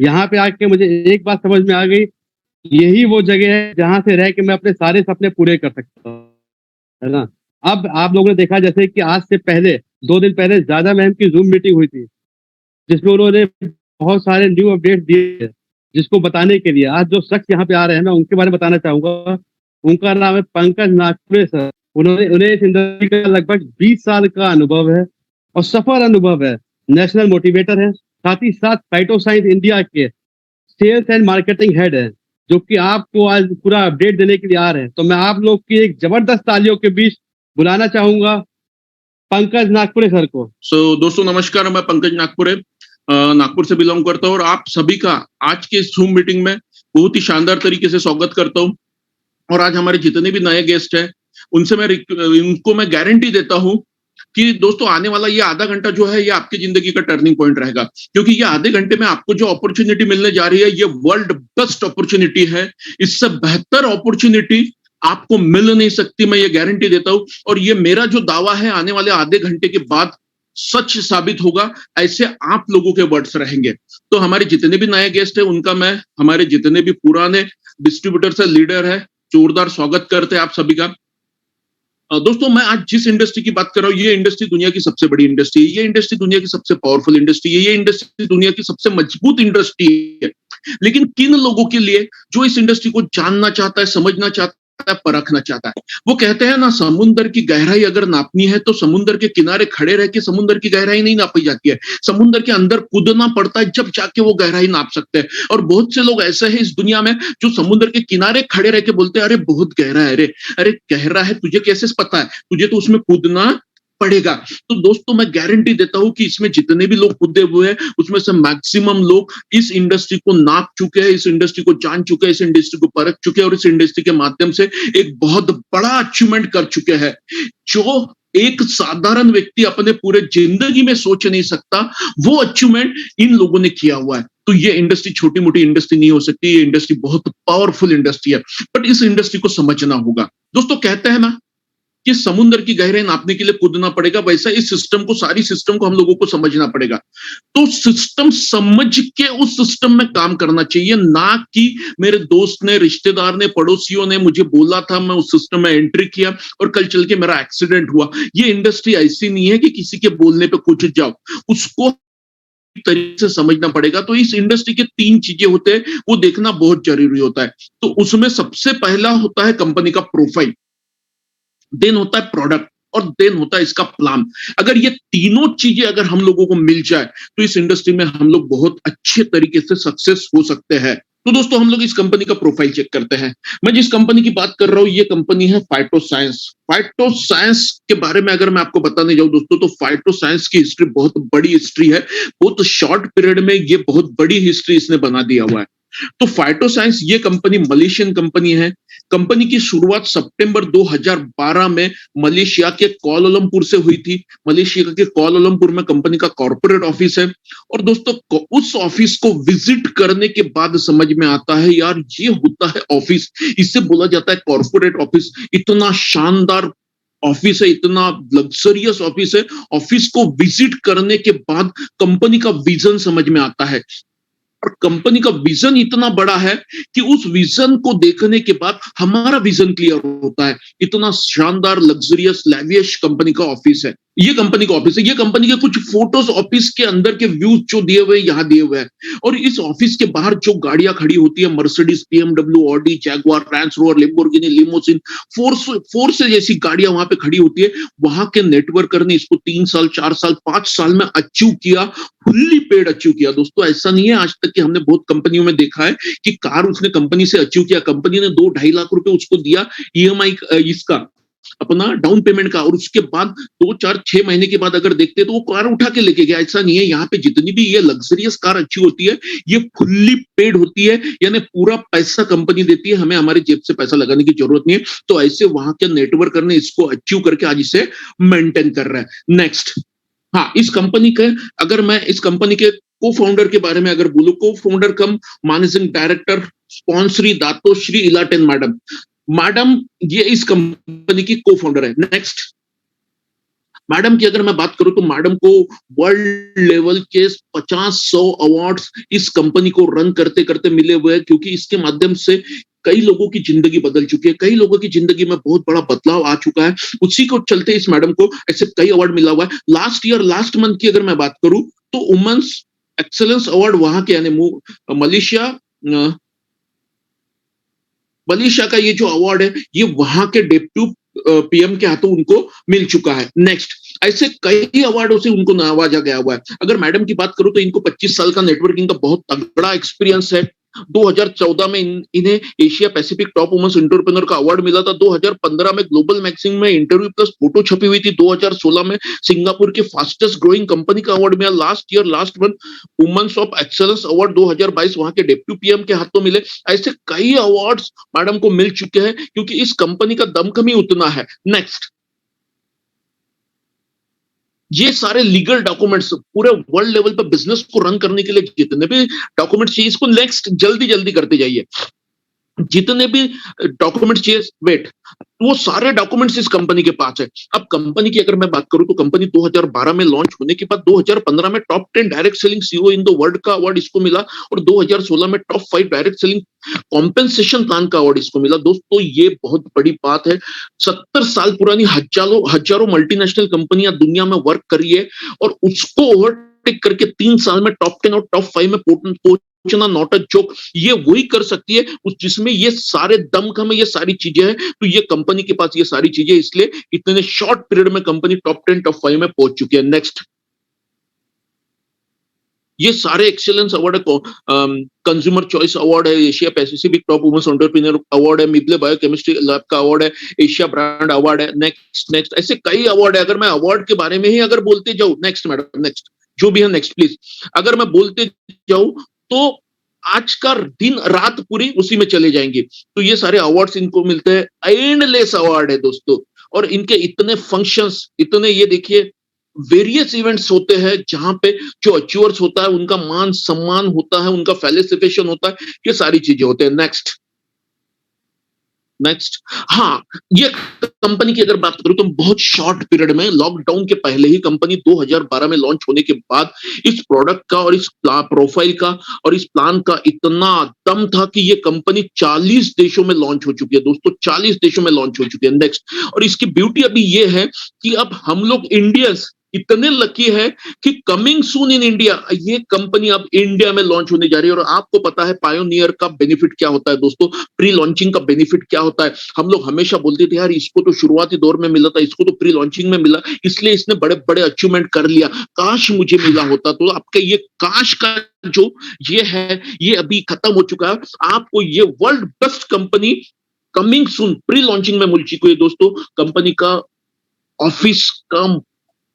यहाँ पे आके मुझे एक बात समझ में आ गई, यही वो जगह है जहाँ से रह के मैं अपने सारे सपने पूरे कर सकता हूँ, है ना? अब आप लोगों ने देखा जैसे कि आज से पहले 2 दिन पहले ज़्यादा मैम की ज़ूम मीटिंग हुई थी, जिसमें उन्होंने बहुत सारे न्यू अपडेट दिए हैं, जिसको बताने के लिए आज जो शख्स यहाँ पे आ रहे हैं, मैं उनके बारे में बताना चाहूँगा। उनका नाम है पंकज नागपुरे सर। उन्हें इस इंडस्ट्री का लगभग 20 साल का अनुभव है और सफल अनुभव है। नेशनल मोटिवेटर है, साथ ही साथ फाइटोसाइंस इंडिया के सेल्स एंड मार्केटिंग हेड है, जो कि आपको आज पूरा अपडेट देने के लिए आ रहे हैं। तो मैं आप लोग की एक जबरदस्त तालियों के बीच बुलाना चाहूँगा पंकज नागपुरे सर को। दोस्तों नमस्कार, मैं पंकज नागपुरे नागपुर से बिलोंग करता हूँ और आप सभी का आज के इस ज़ूम मीटिंग में बहुत ही शानदार तरीके से स्वागत करता हूँ। और आज हमारे जितने भी नए गेस्ट हैं, उनसे इनको मैं गारंटी देता हूँ कि दोस्तों आने वाला ये आधा घंटा जो है, ये आपकी जिंदगी का टर्निंग पॉइंट रहेगा, क्योंकि ये आधे घंटे में आपको जो अपॉर्चुनिटी मिलने जा रही है, ये वर्ल्ड बेस्ट अपॉर्चुनिटी है। इससे बेहतर अपॉर्चुनिटी आपको मिल नहीं सकती, मैं ये गारंटी देता हूं। और ये मेरा जो दावा है, आने वाले आधे घंटे के बाद सच साबित होगा, ऐसे आप लोगों के वर्ड्स रहेंगे। तो हमारे जितने भी नए गेस्ट हैं, उनका मैं हमारे जितने भी पुराने डिस्ट्रीब्यूटर से लीडर है, जोरदार स्वागत करते हैं आप सभी का। दोस्तों मैं आज जिस इंडस्ट्री की बात कर रहा हूँ, ये इंडस्ट्री दुनिया की सबसे बड़ी इंडस्ट्री है, ये इंडस्ट्री दुनिया की सबसे पावरफुल इंडस्ट्री है, ये इंडस्ट्री दुनिया की सबसे मजबूत इंडस्ट्री है। लेकिन किन लोगों के लिए जो इस इंडस्ट्री को जानना चाहता है, समझना चाहता है, परखना चाहता है। वो कहते हैं ना, समुद्र की गहराई अगर नापनी है तो समुद्र के किनारे खड़े रह के समुद्र की गहराई नहीं नापी जाती है, समुद्र के अंदर कूदना पड़ता है, जब जाके वो गहराई नाप सकते हैं। और बहुत से लोग ऐसे हैं इस दुनिया में जो समुद्र के किनारे खड़े रह के बोलते हैं, अरे बहुत गहरा है, अरे गहरा है, तुझे कैसे पता है, तुझे तो उसमें कूदना पड़ेगा। तो दोस्तों मैं गारंटी देता हूं कि इसमें जितने भी लोग कूदे हुए हैं, उसमें से मैक्सिमम लोग इस इंडस्ट्री को नाप चुके हैं, इस इंडस्ट्री को जान चुके हैं, इस इंडस्ट्री को परख चुके हैं और इस इंडस्ट्री के माध्यम से एक बहुत बड़ा अचीवमेंट कर चुके हैं, जो एक साधारण व्यक्ति अपने पूरे जिंदगी में सोच नहीं सकता, वो अचीवमेंट इन लोगों ने किया हुआ है। तो ये इंडस्ट्री छोटी मोटी इंडस्ट्री नहीं हो सकती, ये इंडस्ट्री बहुत पावरफुल इंडस्ट्री है, बट इस इंडस्ट्री को समझना होगा। दोस्तों कहते हैं ना कि समुद्र की गहराई नापने के लिए कूदना पड़ेगा, वैसा इस सिस्टम को, सारी सिस्टम को हम लोगों को समझना पड़ेगा। तो सिस्टम समझ के उस सिस्टम में काम करना चाहिए, ना कि मेरे दोस्त ने, रिश्तेदार ने, पड़ोसियों ने मुझे बोला था, मैं उस सिस्टम में एंट्री किया और कल चल के मेरा एक्सीडेंट हुआ। ये इंडस्ट्री ऐसी नहीं है कि किसी के बोलने पे कूद जाओ, उसको तरीके से समझना पड़ेगा। तो इस इंडस्ट्री के 3 चीजें होते हैं, वो देखना बहुत जरूरी होता है। तो उसमें सबसे पहला होता है कंपनी का प्रोफाइल, देन होता है प्रोडक्ट और देन होता है इसका प्लान। अगर ये तीनों चीजें अगर हम लोगों को मिल जाए तो इस इंडस्ट्री में हम लोग बहुत अच्छे तरीके से सक्सेस हो सकते हैं। तो दोस्तों हम लोग इस कंपनी का प्रोफाइल चेक करते हैं। मैं जिस कंपनी की बात कर रहा हूं, ये कंपनी है फाइटोसाइंस। फाइटोसाइंस के बारे में अगर मैं आपको बताने जाऊं दोस्तों, तो फाइटोसाइंस की हिस्ट्री बहुत बड़ी हिस्ट्री है, बहुत शॉर्ट पीरियड में ये बहुत बड़ी हिस्ट्री इसने बना दिया हुआ है। तो फाइटोसाइंस ये कंपनी मलेशियन कंपनी है। कंपनी की शुरुआत सितंबर 2012 में मलेशिया के कुआलालंपुर से हुई थी। मलेशिया के कुआलालंपुर में कंपनी का कॉर्पोरेट ऑफिस है। और दोस्तों उस ऑफिस को विजिट करने के बाद समझ में आता है, यार ये होता है ऑफिस, इससे बोला जाता है कॉर्पोरेट ऑफिस। इतना शानदार ऑफिस है, इतना लग्जरियस ऑफिस है। ऑफिस को विजिट करने के बाद कंपनी का विजन समझ में आता है, और कंपनी का विजन इतना बड़ा है कि उस विजन को देखने के बाद हमारा विजन क्लियर होता है। इतना शानदार लग्जरियस लैविश कंपनी का ऑफिस है, ये कंपनी का ऑफिस है। ये कंपनी के कुछ फोटोज ऑफिस के अंदर के व्यूज जो दिए हुए यहाँ दिए हुए हैं। और इस ऑफिस के बाहर जो गाड़ियां खड़ी होती है, Mercedes, BMW, Audi, Jaguar, Range Rover, Lamborghini, limousine, Force जैसी गाड़ियां वहां पे खड़ी होती है। वहां के नेटवर्कर ने इसको 3 साल, 4 साल, 5 साल में अचीव किया, फुल्ली पेड अचीव किया। दोस्तों ऐसा नहीं है आज तक कि हमने बहुत कंपनियों में देखा है कि कार उसने कंपनी से अचीव किया, कंपनी ने 2-2.5 लाख रुपए उसको दिया ईएमआई इसका, अपना डाउन पेमेंट का, और उसके बाद 2-4-6 महीने के बाद अगर देखते तो वो कार उठा के लेके गया। ऐसा नहीं है, यहाँ पे जितनी भी ये लग्जरियस कार अच्छी होती है, ये फुल्ली पेड होती है, यानी पूरा पैसा कंपनी देती है, हमें हमारे जेब से पैसा लगाने की जरूरत नहीं है। तो ऐसे वहां के नेटवर्कर ने इसको अचीव करके आज इसे मेंटेन कर रहा है। नेक्स्ट, हाँ, इस कंपनी के, अगर मैं इस कंपनी के को फाउंडर के बारे में अगर बोलूं, को फाउंडर कम मैनेजिंग डायरेक्टर स्पॉन्सरी दातो श्री इलाटेन मैडम, ये इस कंपनी की को फाउंडर है। नेक्स्ट, मैडम की अगर मैं बात करूं तो मैडम को वर्ल्ड लेवल के 50-100 अवार्ड्स इस कंपनी को रन करते करते मिले हुए हैं, क्योंकि इसके माध्यम से कई लोगों की जिंदगी बदल चुकी है, कई लोगों की जिंदगी में बहुत बड़ा बदलाव आ चुका है। उसी को चलते इस मैडम को ऐसे कई अवार्ड मिला हुआ है। लास्ट मंथ की अगर मैं बात करूं तो वुमेन्स एक्सेलेंस अवार्ड वहां के यानी मलेशिया मलेशिया का ये जो अवार्ड है ये वहां के डेप्यूटी पीएम के हाथों उनको मिल चुका है। नेक्स्ट, ऐसे कई अवार्डों से उनको नवाजा गया हुआ है। अगर मैडम की बात करूं तो इनको 25 साल का नेटवर्किंग का बहुत तगड़ा एक्सपीरियंस है। 2014 में इन्हें Asia Pacific top women's entrepreneur का अवार्ड मिला था। 2015 में ग्लोबल मैगजीन में इंटरव्यू प्लस फोटो छपी हुई थी। 2016 में सिंगापुर के फास्टेस्ट ग्रोइंग कंपनी का अवार्ड मिला। Last month women's of excellence award 2022 वहां के डेप्यूटी पीएम के हाथों मिले। ऐसे कई अवार्ड्स मैडम को मिल चुके हैं, क्योंकि इस कंपनी का दमखम ही उतना है। नेक्स्ट, ये सारे लीगल डॉक्यूमेंट्स पूरे वर्ल्ड लेवल पर बिजनेस को रन करने के लिए जितने भी डॉक्यूमेंट्स चाहिए, इसको नेक्स्ट जल्दी जल्दी करते जाइए। जितने भी डॉक्यूमेंट्स चाहिए, वेट, वो सारे डॉक्यूमेंट्स इस कंपनी के पास है। अब कंपनी की अगर मैं बात करूं तो कंपनी 2012 में लॉन्च होने के बाद 2015 में top 10 direct selling CEO in the world का अवार्ड इसको मिला, और 2016 में top 5 direct selling compensation plan का अवार्ड इसको मिला। दोस्तों ये बहुत बड़ी बात है। 70 साल पुरानी हजारों मल्टीनेशनल कंपनियां दुनिया में वर्क करी है, और उसको ओवरटेक करके 3 साल में टॉप 10 और टॉप 5 में पहुंचना नॉट अ जोक। ये वही कर सकती है जिसमें ये सारे दमखम है, ये सारी चीजें हैं। तो ये कंपनी के पास ये सारी चीजें, इसलिए इतने शॉर्ट पीरियड में कंपनी टॉप 10 टॉप 5 में पहुंच चुकी है। नेक्स्ट, ये सारे एक्सीलेंस अवार्ड है। कंज्यूमर चॉइस अवार्ड है, Asia Pacific top women's entrepreneur award है, मिबले बायोकेमिस्ट्री लैब का अवार्ड है, एशिया ब्रांड अवार्ड है। नेक्स्ट ऐसे कई अवार्ड है। अगर मैं अवार्ड के बारे में ही अगर बोलते जाऊं, नेक्स्ट मैडम, नेक्स्ट जो भी है, नेक्स्ट प्लीज। अगर मैं बोलते जाऊं तो आज का दिन रात पूरी उसी में चले जाएंगे। तो ये सारे अवार्ड्स इनको मिलते हैं, एंडलेस अवार्ड है दोस्तों। और इनके इतने फंक्शंस, इतने, ये देखिए वेरियस इवेंट्स होते हैं जहां पे जो अचीवर्स होता है उनका मान सम्मान होता है, उनका फेलिसिटेशन होता है, ये सारी चीजें होते हैं। नेक्स्ट, हाँ, ये कंपनी की अगर बात करूं तो बहुत शॉर्ट पीरियड में, लॉकडाउन के पहले ही कंपनी 2012 में लॉन्च होने के बाद इस प्रोडक्ट का और इस प्रोफाइल का और इस प्लान का इतना दम था कि ये कंपनी 40 देशों में लॉन्च हो चुकी है दोस्तों, 40 देशों में लॉन्च हो चुकी है। नेक्स्ट, और इसकी ब्यूटी अभी ये है कि अब हम लोग इंडियंस इतने लकी है कि कमिंग सून इन इंडिया ये कंपनी अब इंडिया में लॉन्च होने जा रही है। और आपको पता है पायोनियर का बेनिफिट क्या होता है दोस्तों, प्री लॉन्चिंग का बेनिफिट क्या होता है। हम लोग हमेशा बोलते थे यार इसको तो शुरुआती दौर में मिला था, इसको तो प्री लॉन्चिंग में मिला, इसलिए इसने बड़े बड़े अचीवमेंट कर लिया, काश मुझे मिला होता। तो आपके ये काश का जो ये है ये अभी खत्म हो चुका है। आपको ये world best company coming soon pre launching में मिल चुकी है दोस्तों। कंपनी का ऑफिस का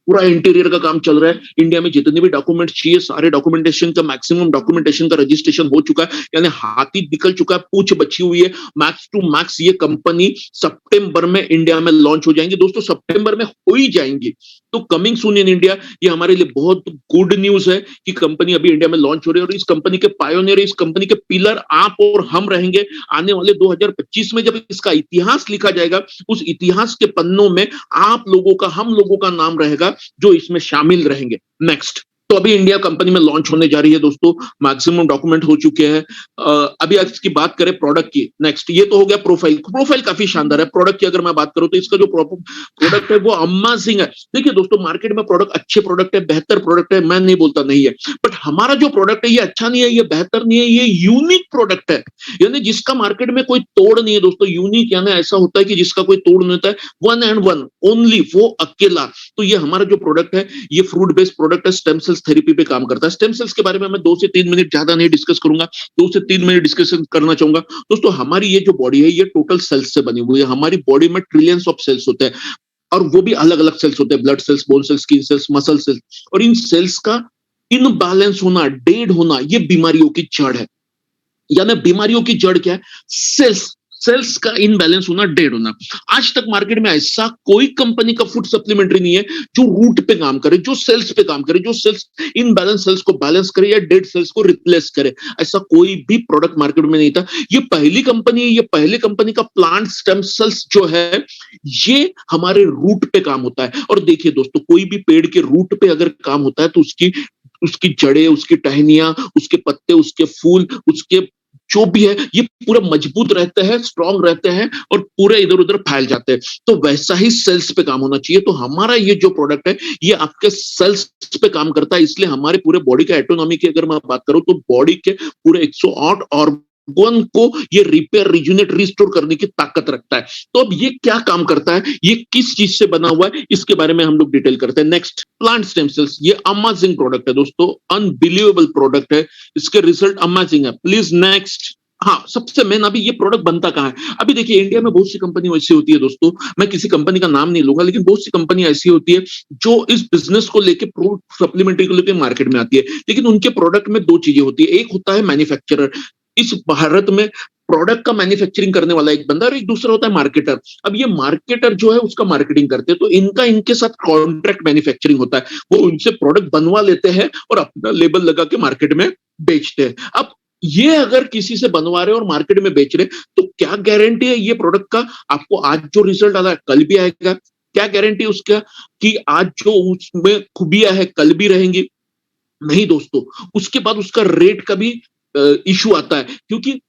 पूरा इंटीरियर का काम चल रहा है। इंडिया में जितने भी डॉक्यूमेंट चाहिए सारे डॉक्यूमेंटेशन का, मैक्सिमम डॉक्यूमेंटेशन का रजिस्ट्रेशन हो चुका है, यानी हाथी निकल चुका है, पूछ बची हुई है। मैक्स टू मैक्स ये कंपनी सितंबर में इंडिया में लॉन्च हो जाएंगी दोस्तों, सितंबर में हो ही जाएंगी। तो कमिंग सून इन इंडिया ये हमारे लिए बहुत गुड न्यूज है कि कंपनी अभी इंडिया में लॉन्च हो रही है। और इस कंपनी के पायोनियर, इस कंपनी के पिलर आप और हम रहेंगे। आने वाले 2025 में जब इसका इतिहास लिखा जाएगा, उस इतिहास के पन्नों में आप लोगों का, हम लोगों का नाम रहेगा जो इसमें शामिल रहेंगे। नेक्स्ट, तो अभी इंडिया कंपनी में लॉन्च होने जा रही है दोस्तों, मैक्सिमम डॉक्यूमेंट हो चुके हैं। अभी इसकी बात करें प्रोडक्ट की, नेक्स्ट ये तो हो गया प्रोफाइल काफी शानदार है। प्रोडक्ट की अगर मैं बात करूं तो इसका जो प्रोडक्ट है वो अमेजिंग है। देखिए दोस्तों, मार्केट में प्रोडक्ट अच्छे प्रोडक्ट है, बेहतर प्रोडक्ट है, मैं नहीं बोलता नहीं है, बट हमारा जो प्रोडक्ट है ये अच्छा नहीं है, ये बेहतर नहीं है, ये यूनिक प्रोडक्ट है, यानी जिसका मार्केट में कोई तोड़ नहीं है दोस्तों। यूनिक यानी ऐसा होता है कि जिसका कोई तोड़ नहीं होता है, वन एंड वन ओनली, वो अकेला। तो ये हमारा जो प्रोडक्ट है ये फ्रूट बेस्ड प्रोडक्ट है, स्टेम सेल्स थेरेपी पे काम करता है। स्टेम सेल्स के बारे में मैं 2 से 3 मिनट ज्यादा नहीं डिस्कस करूंगा, 2 से 3 मिनट डिस्कशन करना चाहूंगा दोस्तों। हमारी ये जो बॉडी है ये टोटल सेल्स से बनी हुई है। हमारी बॉडी में ट्रिलियंस ऑफ सेल्स होते हैं, और वो भी अलग अलग सेल्स होते हैं, blood cells, bone cells, skin cells, muscle cells. और इन सेल्स का इनबैलेंस होना, डेड होना, ये बीमारियों की जड़ है। यानी बीमारियों की जड़ क्या है? सेल्स। सेल्स का इनबैलेंस होना, डेड होना। आज तक मार्केट में ऐसा कोई कंपनी का फूड सप्लीमेंट्री नहीं है जो रूट पे काम करे, जो सेल्स पे काम करे, जो सेल्स इनबैलेंस सेल्स को बैलेंस करे या डेड सेल्स को रिप्लेस करे। ऐसा कोई भी प्रोडक्ट मार्केट में नहीं था। ये पहली कंपनी है, ये पहले कंपनी का प्लांट स्टेम सेल्स जो है ये हमारे रूट पे काम होता है। और देखिए दोस्तों, कोई भी पेड़ के रूट पे अगर काम होता है तो उसकी उसकी जड़ें, उसकी टहनियां, उसके पत्ते, उसके फूल, उसके जो भी है, ये पूरा मजबूत रहते हैं, स्ट्रांग रहते हैं और पूरे इधर उधर फैल जाते हैं। तो वैसा ही सेल्स पे काम होना चाहिए। तो हमारा ये जो प्रोडक्ट है ये आपके सेल्स पे काम करता है। इसलिए हमारे पूरे बॉडी का एटोनॉमी की अगर मैं बात करूं तो बॉडी के पूरे 108 ऑर्गन को ये रिपेयर, रिजुनेट, रिस्टोर करने की ताकत रखता है। तो अब ये क्या काम करता है, ये किस चीज से बना हुआ है, इसके बारे में हम लोग डिटेल करते हैं। Next, plant stem cells. ये अमेजिंग प्रोडक्ट है दोस्तों, अनबिलीवेबल प्रोडक्ट है, इसके रिजल्ट अमेजिंग है। Please next. हाँ, सबसे मेन अभी ये प्रोडक्ट बनता कहाँ है? अभी देखिए इंडिया में बहुत सी कंपनी ऐसी होती है दोस्तों, मैं किसी कंपनी का नाम नहीं लूंगा, लेकिन बहुत सी कंपनी ऐसी होती है जो इस बिजनेस को लेके, फ्रूट सप्लीमेंट्री को लेके मार्केट में आती है। लेकिन उनके प्रोडक्ट में दो चीजें होती है, एक होता है मैन्युफैक्चरर, इस भारत में प्रोडक्ट का मैन्युफैक्चरिंग करने वाला एक बंदा, और एक दूसरा होता है मार्केटर। अब ये मार्केटर जो है उसका मार्केटिंग करते हैं, तो इनका इनके साथ कॉन्ट्रैक्ट मैन्युफैक्चरिंग होता है। वो उनसे प्रोडक्ट बनवा लेते हैं और अपना लेबल लगा के मार्केट में बेचते हैं। अब ये अगर किसी से बनवा रहे और मार्केट में बेच रहे, तो क्या गारंटी है ये प्रोडक्ट का आपको आज जो रिजल्ट आ रहा है कल भी आएगा? क्या गारंटी उसका कि आज जो उसमें खूबियां है कल भी रहेंगी? नहीं दोस्तों। उसके बाद उसका रेट का भी इशू आता है, क्योंकि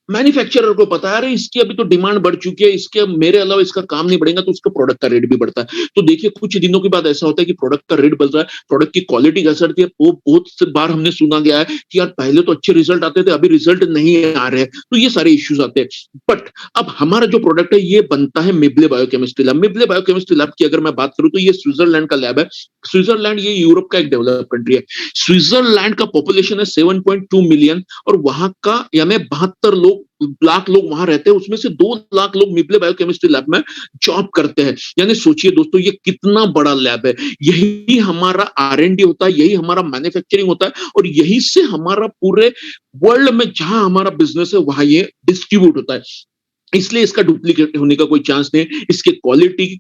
मैन्युफैक्चरर को पता है अरे इसकी अभी तो डिमांड बढ़ चुकी है, इसके मेरे अलावा इसका काम नहीं बढ़ेगा, तो उसका प्रोडक्ट का रेट भी बढ़ता है। तो देखिए कुछ दिनों के बाद ऐसा होता है कि प्रोडक्ट का रेट बढ़ रहा है, प्रोडक्ट की क्वालिटी घसरती है। वो बहुत से बार हमने सुना गया है कि यार पहले तो अच्छे रिजल्ट आते थे, अभी रिजल्ट नहीं आ रहे हैं। तो ये सारे इश्यूज आते हैं। बट अब हमारा जो प्रोडक्ट है ये बनता है मिबले बायोकेमिस्ट्री लैब। मिबले बायोकेमिस्ट्री लैब की अगर मैं बात करूं तो ये स्विट्जरलैंड का लैब है। स्विट्जरलैंड ये यूरोप का एक डेवलप कंट्री है। स्विट्जरलैंड का पॉपुलेशन है 7.2 मिलियन, और वहां का यानी 72 लाख लोग वहां रहते हैं, उसमें से 2 लाख लोग मिबले बायोकेमिस्ट्री लैब में जॉब करते हैं। यानी सोचिए दोस्तों ये कितना बड़ा लैब है। यही हमारा R&D होता है, यही हमारा मैन्युफैक्चरिंग होता है, और यही से हमारा पूरे वर्ल्ड में जहां हमारा बिजनेस है वहां ये डिस्ट्रीब्यूट होता है। इसलिए इसका डुप्लीकेट होने का कोई चांस नहीं है। इसके क्वालिटी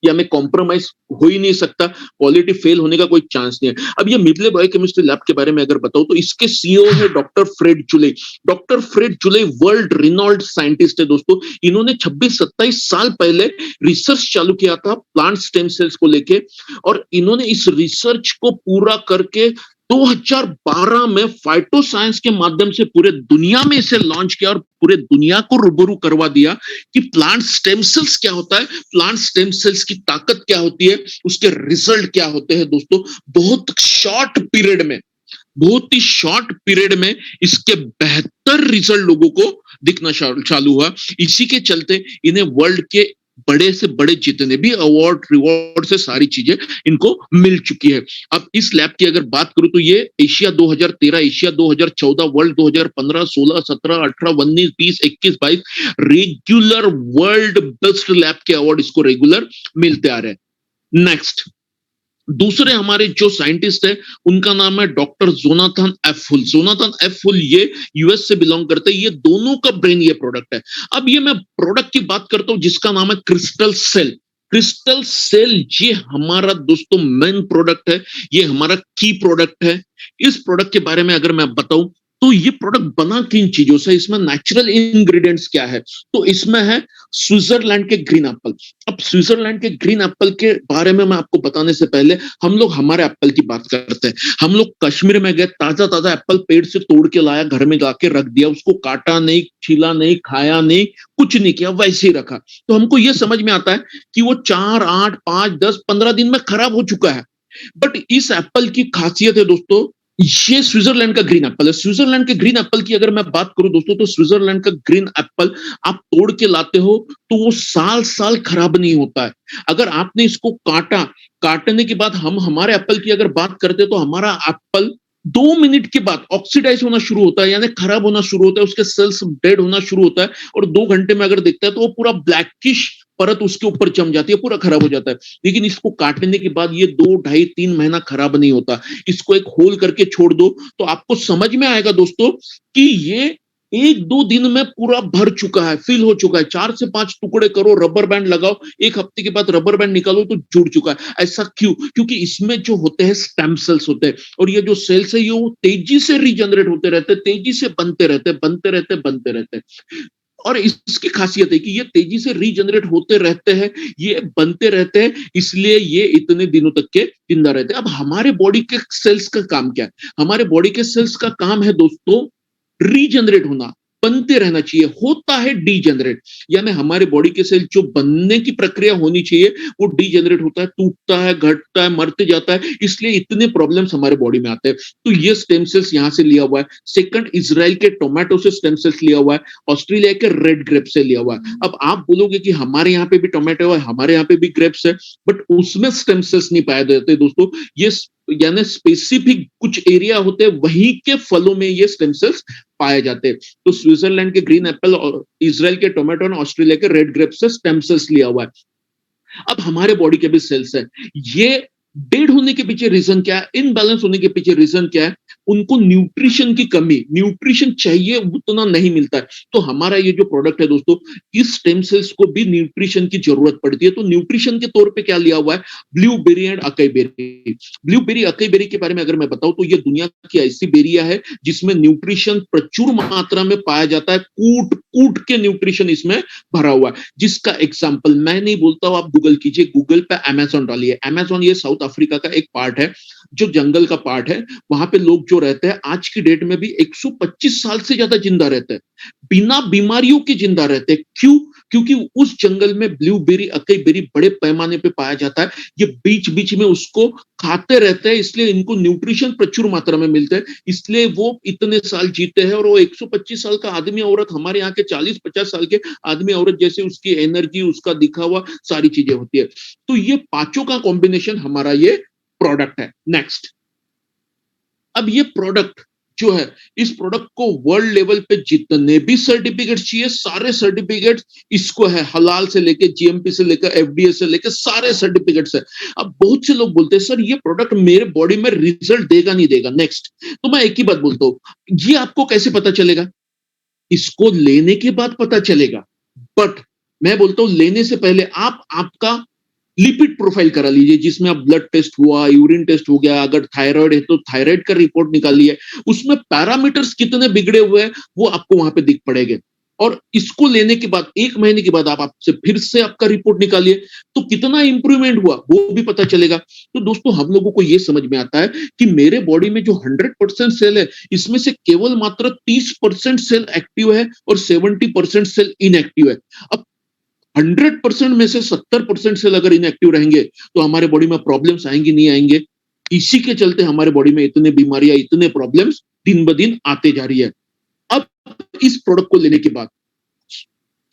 या में कॉम्प्रोमाइज हो ही नहीं सकता, क्वालिटी फेल होने का कोई चांस नहीं है। अब ये मिबले बायोकेमिस्ट्री लैब के बारे में अगर बताऊं तो इसके सीईओ है डॉक्टर फ्रेड जुले। डॉक्टर फ्रेड जुले वर्ल्ड रिनॉल्ड साइंटिस्ट है दोस्तों। इन्होंने 26-27 साल पहले रिसर्च चालू किया था प्लांट स्टेम सेल्स को लेके, और इन्होंने इस रिसर्च को पूरा करके 2012 में फाइटो साइंस के माध्यम से पूरे दुनिया में इसे लॉन्च किया और पूरे दुनिया को रूबरू करवा दिया कि प्लांट स्टेम सेल्स क्या होता है, प्लांट स्टेम सेल्स की ताकत क्या होती है, उसके रिजल्ट क्या होते हैं दोस्तों। बहुत ही शॉर्ट पीरियड में इसके बेहतर रिजल्ट लोगों को दिखना चालू हुआ। इसी के चलते इन्हें वर्ल्ड के बड़े से बड़े जितने भी अवार्ड, रिवॉर्ड से सारी चीजें इनको मिल चुकी है। अब इस लैब की अगर बात करूं तो ये Asia 2013, Asia 2014, world 2015, 16, 17, 18, 19, 20, 21, 22 regular world best lab के अवार्ड इसको रेगुलर मिलते आ रहे हैं। नेक्स्ट, दूसरे हमारे जो साइंटिस्ट है उनका नाम है डॉक्टर जोनाथन एफ हुल। जोनाथन एफ हुल ये यूएस से बिलोंग करते हैं। ये दोनों का ब्रेन ये प्रोडक्ट है। अब ये मैं प्रोडक्ट की बात करता हूं जिसका नाम है क्रिस्टल सेल। क्रिस्टल सेल ये हमारा दोस्तों मेन प्रोडक्ट है, ये हमारा की प्रोडक्ट है। इस प्रोडक्ट के बारे में अगर मैं बताऊं तो ये प्रोडक्ट बना किन चीजों से, इसमें नेचुरल इंग्रेडिएंट्स क्या है, तो इसमें है स्विट्जरलैंड के ग्रीन एप्पल। अब स्विट्जरलैंड के ग्रीन एप्पल के बारे में मैं आपको बताने से पहले हम लोग हमारे एप्पल की बात करते हैं। हम लोग कश्मीर में गए, ताजा ताजा एप्पल पेड़ से तोड़ के लाया, घर में जाके रख दिया, उसको काटा नहीं, छीला नहीं, खाया नहीं, कुछ नहीं किया, वैसे ही रखा। तो हमको यह समझ में आता है कि वो 4, 8, 5, 10, 15 दिन में खराब हो चुका है। बट इस एप्पल की खासियत है दोस्तों, ये स्विट्जरलैंड का ग्रीन एप्पल है। स्विट्जरलैंड के ग्रीन एप्पल की अगर मैं बात करूं दोस्तों तो स्विट्जरलैंड का ग्रीन एप्पल आप तोड़ के लाते हो तो वो साल साल खराब नहीं होता है। अगर आपने इसको काटने के बाद हम हमारे एप्पल की अगर बात करते तो हमारा एप्पल 2 मिनट के बाद ऑक्सीडाइज होना शुरू होता है, यानी खराब होना शुरू होता है, उसके सेल्स डेड होना शुरू होता है, और 2 घंटे में अगर देखता है तो वो पूरा ब्लैकिश परत उसके ऊपर जम जाती है, पूरा खराब हो जाता है। लेकिन इसको काटने के बाद ये 2, ढाई, 3 महीना खराब नहीं होता। इसको एक होल करके छोड़ दो तो आपको समझ में आएगा दोस्तों कि ये एक दो दिन में पूरा भर चुका है, फिल हो चुका है। 4 से 5 टुकड़े करो, रबर बैंड लगाओ, 1 हफ्ते के बाद रबर बैंड निकालो तो जुड़ चुका है। ऐसा क्यों? क्योंकि इसमें जो होते हैं स्टेम सेल्स होते हैं, और ये जो सेल्स है ये वो तेजी से रीजनरेट होते रहते हैं, तेजी से बनते रहते हैं, बनते रहते हैं, बनते रहते हैं। और इसकी खासियत है कि ये तेजी से रीजनरेट होते रहते हैं, ये बनते रहते हैं, इसलिए ये इतने दिनों तक के जिंदा रहते हैं। अब हमारे बॉडी के सेल्स का काम क्या है? हमारे बॉडी के सेल्स का काम है दोस्तों रीजनरेट होना, बनते रहना चाहिए, होता है डीजनरेट। यानी हमारे बॉडी के सेल जो बनने की प्रक्रिया होनी चाहिए वो डीजनरेट होता है, टूटता है, घटता है, मरते जाता है, इसलिए इतने प्रॉब्लम्स हमारे बॉडी में आते हैं। तो ये स्टेम सेल्स यहां से लिया हुआ है। सेकंड, इजराइल के टोमेटो से स्टेम सेल्स लिया हुआ है, ऑस्ट्रेलिया के रेड ग्रेप से लिया हुआ है। अब आप बोलोगे कि हमारे यहाँ पे भी टोमेटो है, हमारे यहाँ पे भी ग्रेप्स है, बट उसमें स्टेम सेल्स नहीं पाए जाते दोस्तों। ये यानी स्पेसिफिक कुछ एरिया होते हैं, वहीं के फलों में ये स्टेम सेल्स पाए जाते हैं। तो स्विट्जरलैंड के ग्रीन एप्पल और इजराइल के टोमेटो और ऑस्ट्रेलिया के रेड ग्रेप से स्टेम सेल्स लिया हुआ है। अब हमारे बॉडी के भी सेल्स है, ये डेड होने के पीछे रीजन क्या है, इनबैलेंस होने के पीछे रीजन क्या है? उनको न्यूट्रिशन की कमी, न्यूट्रिशन चाहिए उतना नहीं मिलता है। तो हमारा ये जो प्रोडक्ट है दोस्तों, इस स्टेम सेल्स को भी न्यूट्रिशन की जरूरत पड़ती है। तो न्यूट्रिशन के तौर पे क्या लिया हुआ है? Blueberry and acai berry. Blueberry acai berry के बारे में अगर मैं बताऊं तो ये दुनिया की ऐसी बेरिया है जिसमें न्यूट्रिशन प्रचुर मात्रा में पाया जाता है, कूट कूट के न्यूट्रिशन इसमें भरा हुआ है। जिसका एग्जाम्पल मैं नहीं बोलता हूं, आप गूगल कीजिए, गूगल पे अमेजोन डालिए। अमेजोन ये साउथ अफ्रीका का एक पार्ट है, जो जंगल का पार्ट है। वहां पे लोग जो रहते हैं आज की डेट में भी 125 साल से ज्यादा जिंदा रहते हैं, बिना बीमारियों के जिंदा रहते हैं। क्यों? क्योंकि उस जंगल में ब्लूबेरी अकाई बेरी बड़े पैमाने पे पाया जाता है। ये बीच बीच में उसको खाते रहते हैं, इसलिए इनको न्यूट्रिशन प्रचुर मात्रा में मिलते हैं, इसलिए वो इतने साल जीते हैं। और वो 125 साल का आदमी औरत हमारे यहाँ के 40-50 साल के आदमी औरत जैसे उसकी एनर्जी, उसका दिखावा, सारी चीजें होती है। तो ये पांचों का कॉम्बिनेशन हमारा ये प्रोडक्ट है। नेक्स्ट, अब ये प्रोडक्ट जो है, इस प्रोडक्ट को वर्ल्ड लेवल पे जितने भी सर्टिफिकेट चाहिए, सारे सर्टिफिकेट इसको है, हलाल से लेके जीएमपी से लेकर एफडीए से लेकर सारे सर्टिफिकेट्स है। अब बहुत से लोग बोलते हैं सर ये प्रोडक्ट मेरे बॉडी में रिजल्ट देगा नहीं देगा। नेक्स्ट, तो मैं एक ही बात बोलता हूं, ये आपको कैसे पता चलेगा? इसको लेने के बाद पता चलेगा। बट मैं बोलता हूं लेने से पहले आप आपका लिपिड प्रोफाइल करा लीजिए, जिसमें आप ब्लड टेस्ट हुआ, यूरिन टेस्ट हो गया, अगर थायराइड है तो थायराइड का रिपोर्ट निकालिए, उसमें पैरामीटर्स कितने बिगड़े हुए हैं वो आपको वहां पे दिख पड़ेंगे। और इसको लेने के बाद 1 महीने के बाद आप आपसे फिर से आपका रिपोर्ट निकालिए, तो कितना इंप्रूवमेंट हुआ वो भी पता चलेगा। तो दोस्तों हम लोगों को ये समझ में आता है कि मेरे बॉडी में जो 100% सेल है, इसमें से केवल मात्र 30% सेल एक्टिव है और 70% सेल इनएक्टिव है। अब 100% में से 70% सेल अगर इनएक्टिव रहेंगे तो हमारे बॉडी में प्रॉब्लम्स आएंगे नहीं आएंगे? इसी के चलते हमारे बॉडी में इतने बीमारियां, इतने प्रॉब्लम्स दिन ब दिन आते जा रही है। अब इस प्रोडक्ट को लेने के बाद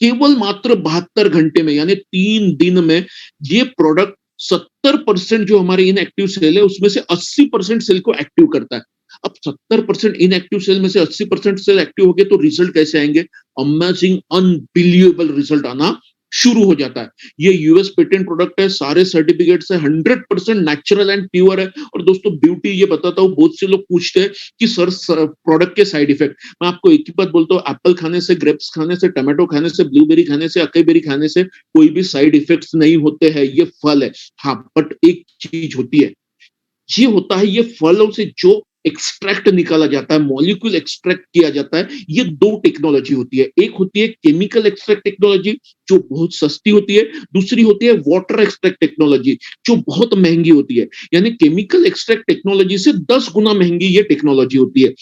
केवल मात्र 72 घंटे में, यानी 3 दिन में, ये प्रोडक्ट 70% जो हमारे इनएक्टिव सेल है उसमें से 80% सेल को एक्टिव करता है। अब 70% इनएक्टिव सेल में से 80% सेल एक्टिव हो गए तो रिजल्ट कैसे आएंगे? अमेजिंग, अनबिलीवेबल रिजल्ट आना शुरू हो जाता है। ये यूएस पेटेंट प्रोडक्ट है, सारे सर्टिफिकेट्स है, 100% नेचुरल एंड प्योर है। और दोस्तों ब्यूटी ये बताता हूँ, बहुत से लोग पूछते हैं कि सर प्रोडक्ट के साइड इफेक्ट, मैं आपको एक ही बात बोलता हूँ, एप्पल खाने से, ग्रेप्स खाने से, टमाटो खाने से, ब्लूबेरी खाने से, अकाई बेरी खाने से कोई भी साइड इफेक्ट्स नहीं होते हैं, ये फल है। हाँ, बट एक चीज होती है, ये होता है, ये फलों से जो एक्सट्रैक्ट निकाला जाता है, मॉलिक्यूल एक्सट्रैक्ट किया जाता है, ये दो टेक्नोलॉजी होती है। एक होती है केमिकल एक्सट्रैक्ट टेक्नोलॉजी जो बहुत सस्ती होती है, दूसरी होती है वाटर एक्सट्रैक्ट टेक्नोलॉजी जो बहुत महंगी होती है। यानी केमिकल एक्सट्रैक्ट टेक्नोलॉजी से 10 गुना महंगी ये टेक्नोलॉजी होती है।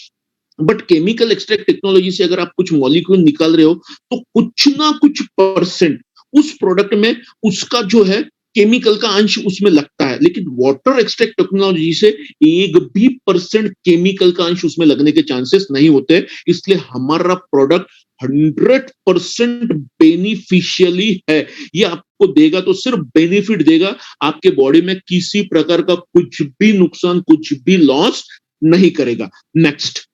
बट केमिकल एक्सट्रैक्ट टेक्नोलॉजी से अगर आप कुछ मॉलिक्यूल निकाल रहे हो तो कुछ ना कुछ परसेंट उस प्रोडक्ट में उसका जो है केमिकल का अंश उसमें लगता है। लेकिन वाटर एक्सट्रैक्ट टेक्नोलॉजी से 1% केमिकल का अंश उसमें लगने के चांसेस नहीं होते, इसलिए हमारा प्रोडक्ट 100% बेनिफिशियली है। ये आपको देगा तो सिर्फ बेनिफिट देगा, आपके बॉडी में किसी प्रकार का कुछ भी नुकसान, कुछ भी लॉस नहीं करेगा। नेक्स्ट,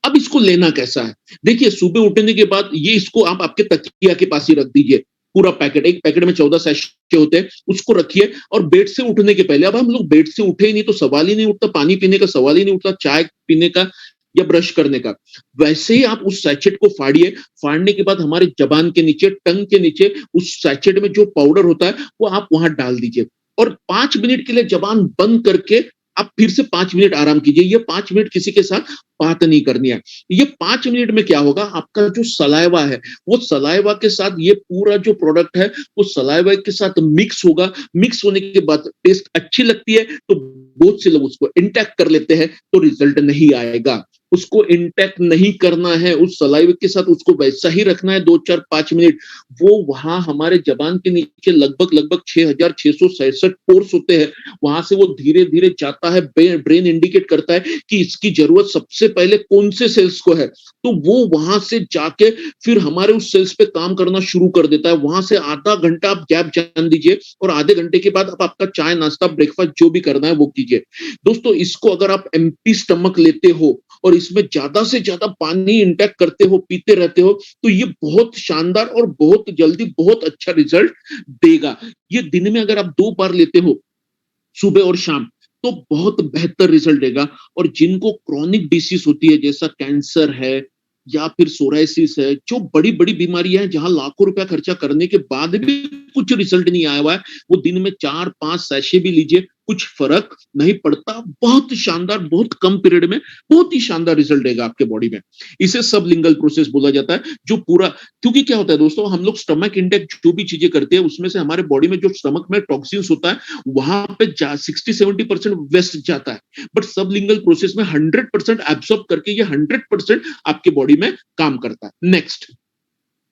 अब इसको लेना कैसा है? देखिए, सुबह उठने के बाद ये इसको आप आपके तकिया के पास ही रख दीजिए। पूरा पैकेट, एक पैकेट में 14 सैशे होते हैं, उसको रखिए और बेड से उठने के पहले, अब हम लोग बेड से उठे ही नहीं तो सवाल ही नहीं उठता, पानी पीने का सवाल ही नहीं उठता, चाय पीने का या ब्रश करने का, वैसे ही आप उस सैचेट को फाड़िए। फाड़ने के बाद हमारे जबान के नीचे, टंग के नीचे उस सैचेट में जो पाउडर होता है वो आप वहां डाल दीजिए और 5 मिनट के लिए जबान बंद करके आप फिर से 5 मिनट आराम कीजिए। ये 5 मिनट किसी के साथ बात नहीं करनी है। ये 5 मिनट में क्या होगा, आपका जो सलाइवा है वो सलाइवा के साथ ये पूरा जो प्रोडक्ट है वो सलाइवा के साथ मिक्स होगा। मिक्स होने के बाद टेस्ट अच्छी लगती है तो बहुत से लोग उसको इंटैक्ट कर लेते हैं, तो रिजल्ट नहीं आएगा। उसको इंटैक्ट नहीं करना है, उस सलाइवे के साथ उसको वैसा ही रखना है 2-4-5 मिनट। वो वहां हमारे जबान के नीचे लगभग 6667 पोर्स होते हैं, वहां से वो धीरे धीरे जाता है। ब्रेन इंडिकेट करता है कि इसकी जरूरत सबसे पहले कौन से सेल्स को है, तो वो वहां से जाके फिर हमारे उस सेल्स पे काम करना शुरू कर देता है। वहां से आधा घंटा आप गैप जान दीजिए और आधे घंटे के बाद आप आपका चाय नाश्ता ब्रेकफास्ट जो भी करना है वो कीजिए। दोस्तों, इसको अगर आप एम्प्टी स्टमक लेते हो और इसमें ज्यादा से ज्यादा पानी इंटेक करते हो, पीते रहते हो, तो ये बहुत शानदार और बहुत जल्दी बहुत अच्छा रिजल्ट देगा। ये दिन में अगर आप 2 बार लेते हो, सुबह और शाम, तो बहुत बेहतर रिजल्ट देगा। और जिनको क्रॉनिक डिसीज होती है, जैसा कैंसर है या फिर सोराइसिस है, जो बड़ी बड़ी बीमारियां हैं जहां लाखों रुपया खर्चा करने के बाद भी कुछ रिजल्ट नहीं आया हुआ है, वो दिन में 4-5 सैशे भी लीजिए, कुछ फर्क नहीं पड़ता। बहुत शानदार, बहुत कम पीरियड में बहुत ही शानदार रिजल्ट देगा आपके बॉडी में। इसे सबलिंगल प्रोसेस बोला जाता है, जो पूरा, क्योंकि क्या होता है दोस्तों, हम लोग स्टमक इंटेक जो भी चीजें करते हैं उसमें से हमारे बॉडी में जो स्टमक में टॉक्सिन्स होता है वहां पे 60-70% वेस्ट जाता है, बट सबलिंगल प्रोसेस में 100% एब्सॉर्ब करके ये 100% आपके बॉडी में काम करता है। नेक्स्ट,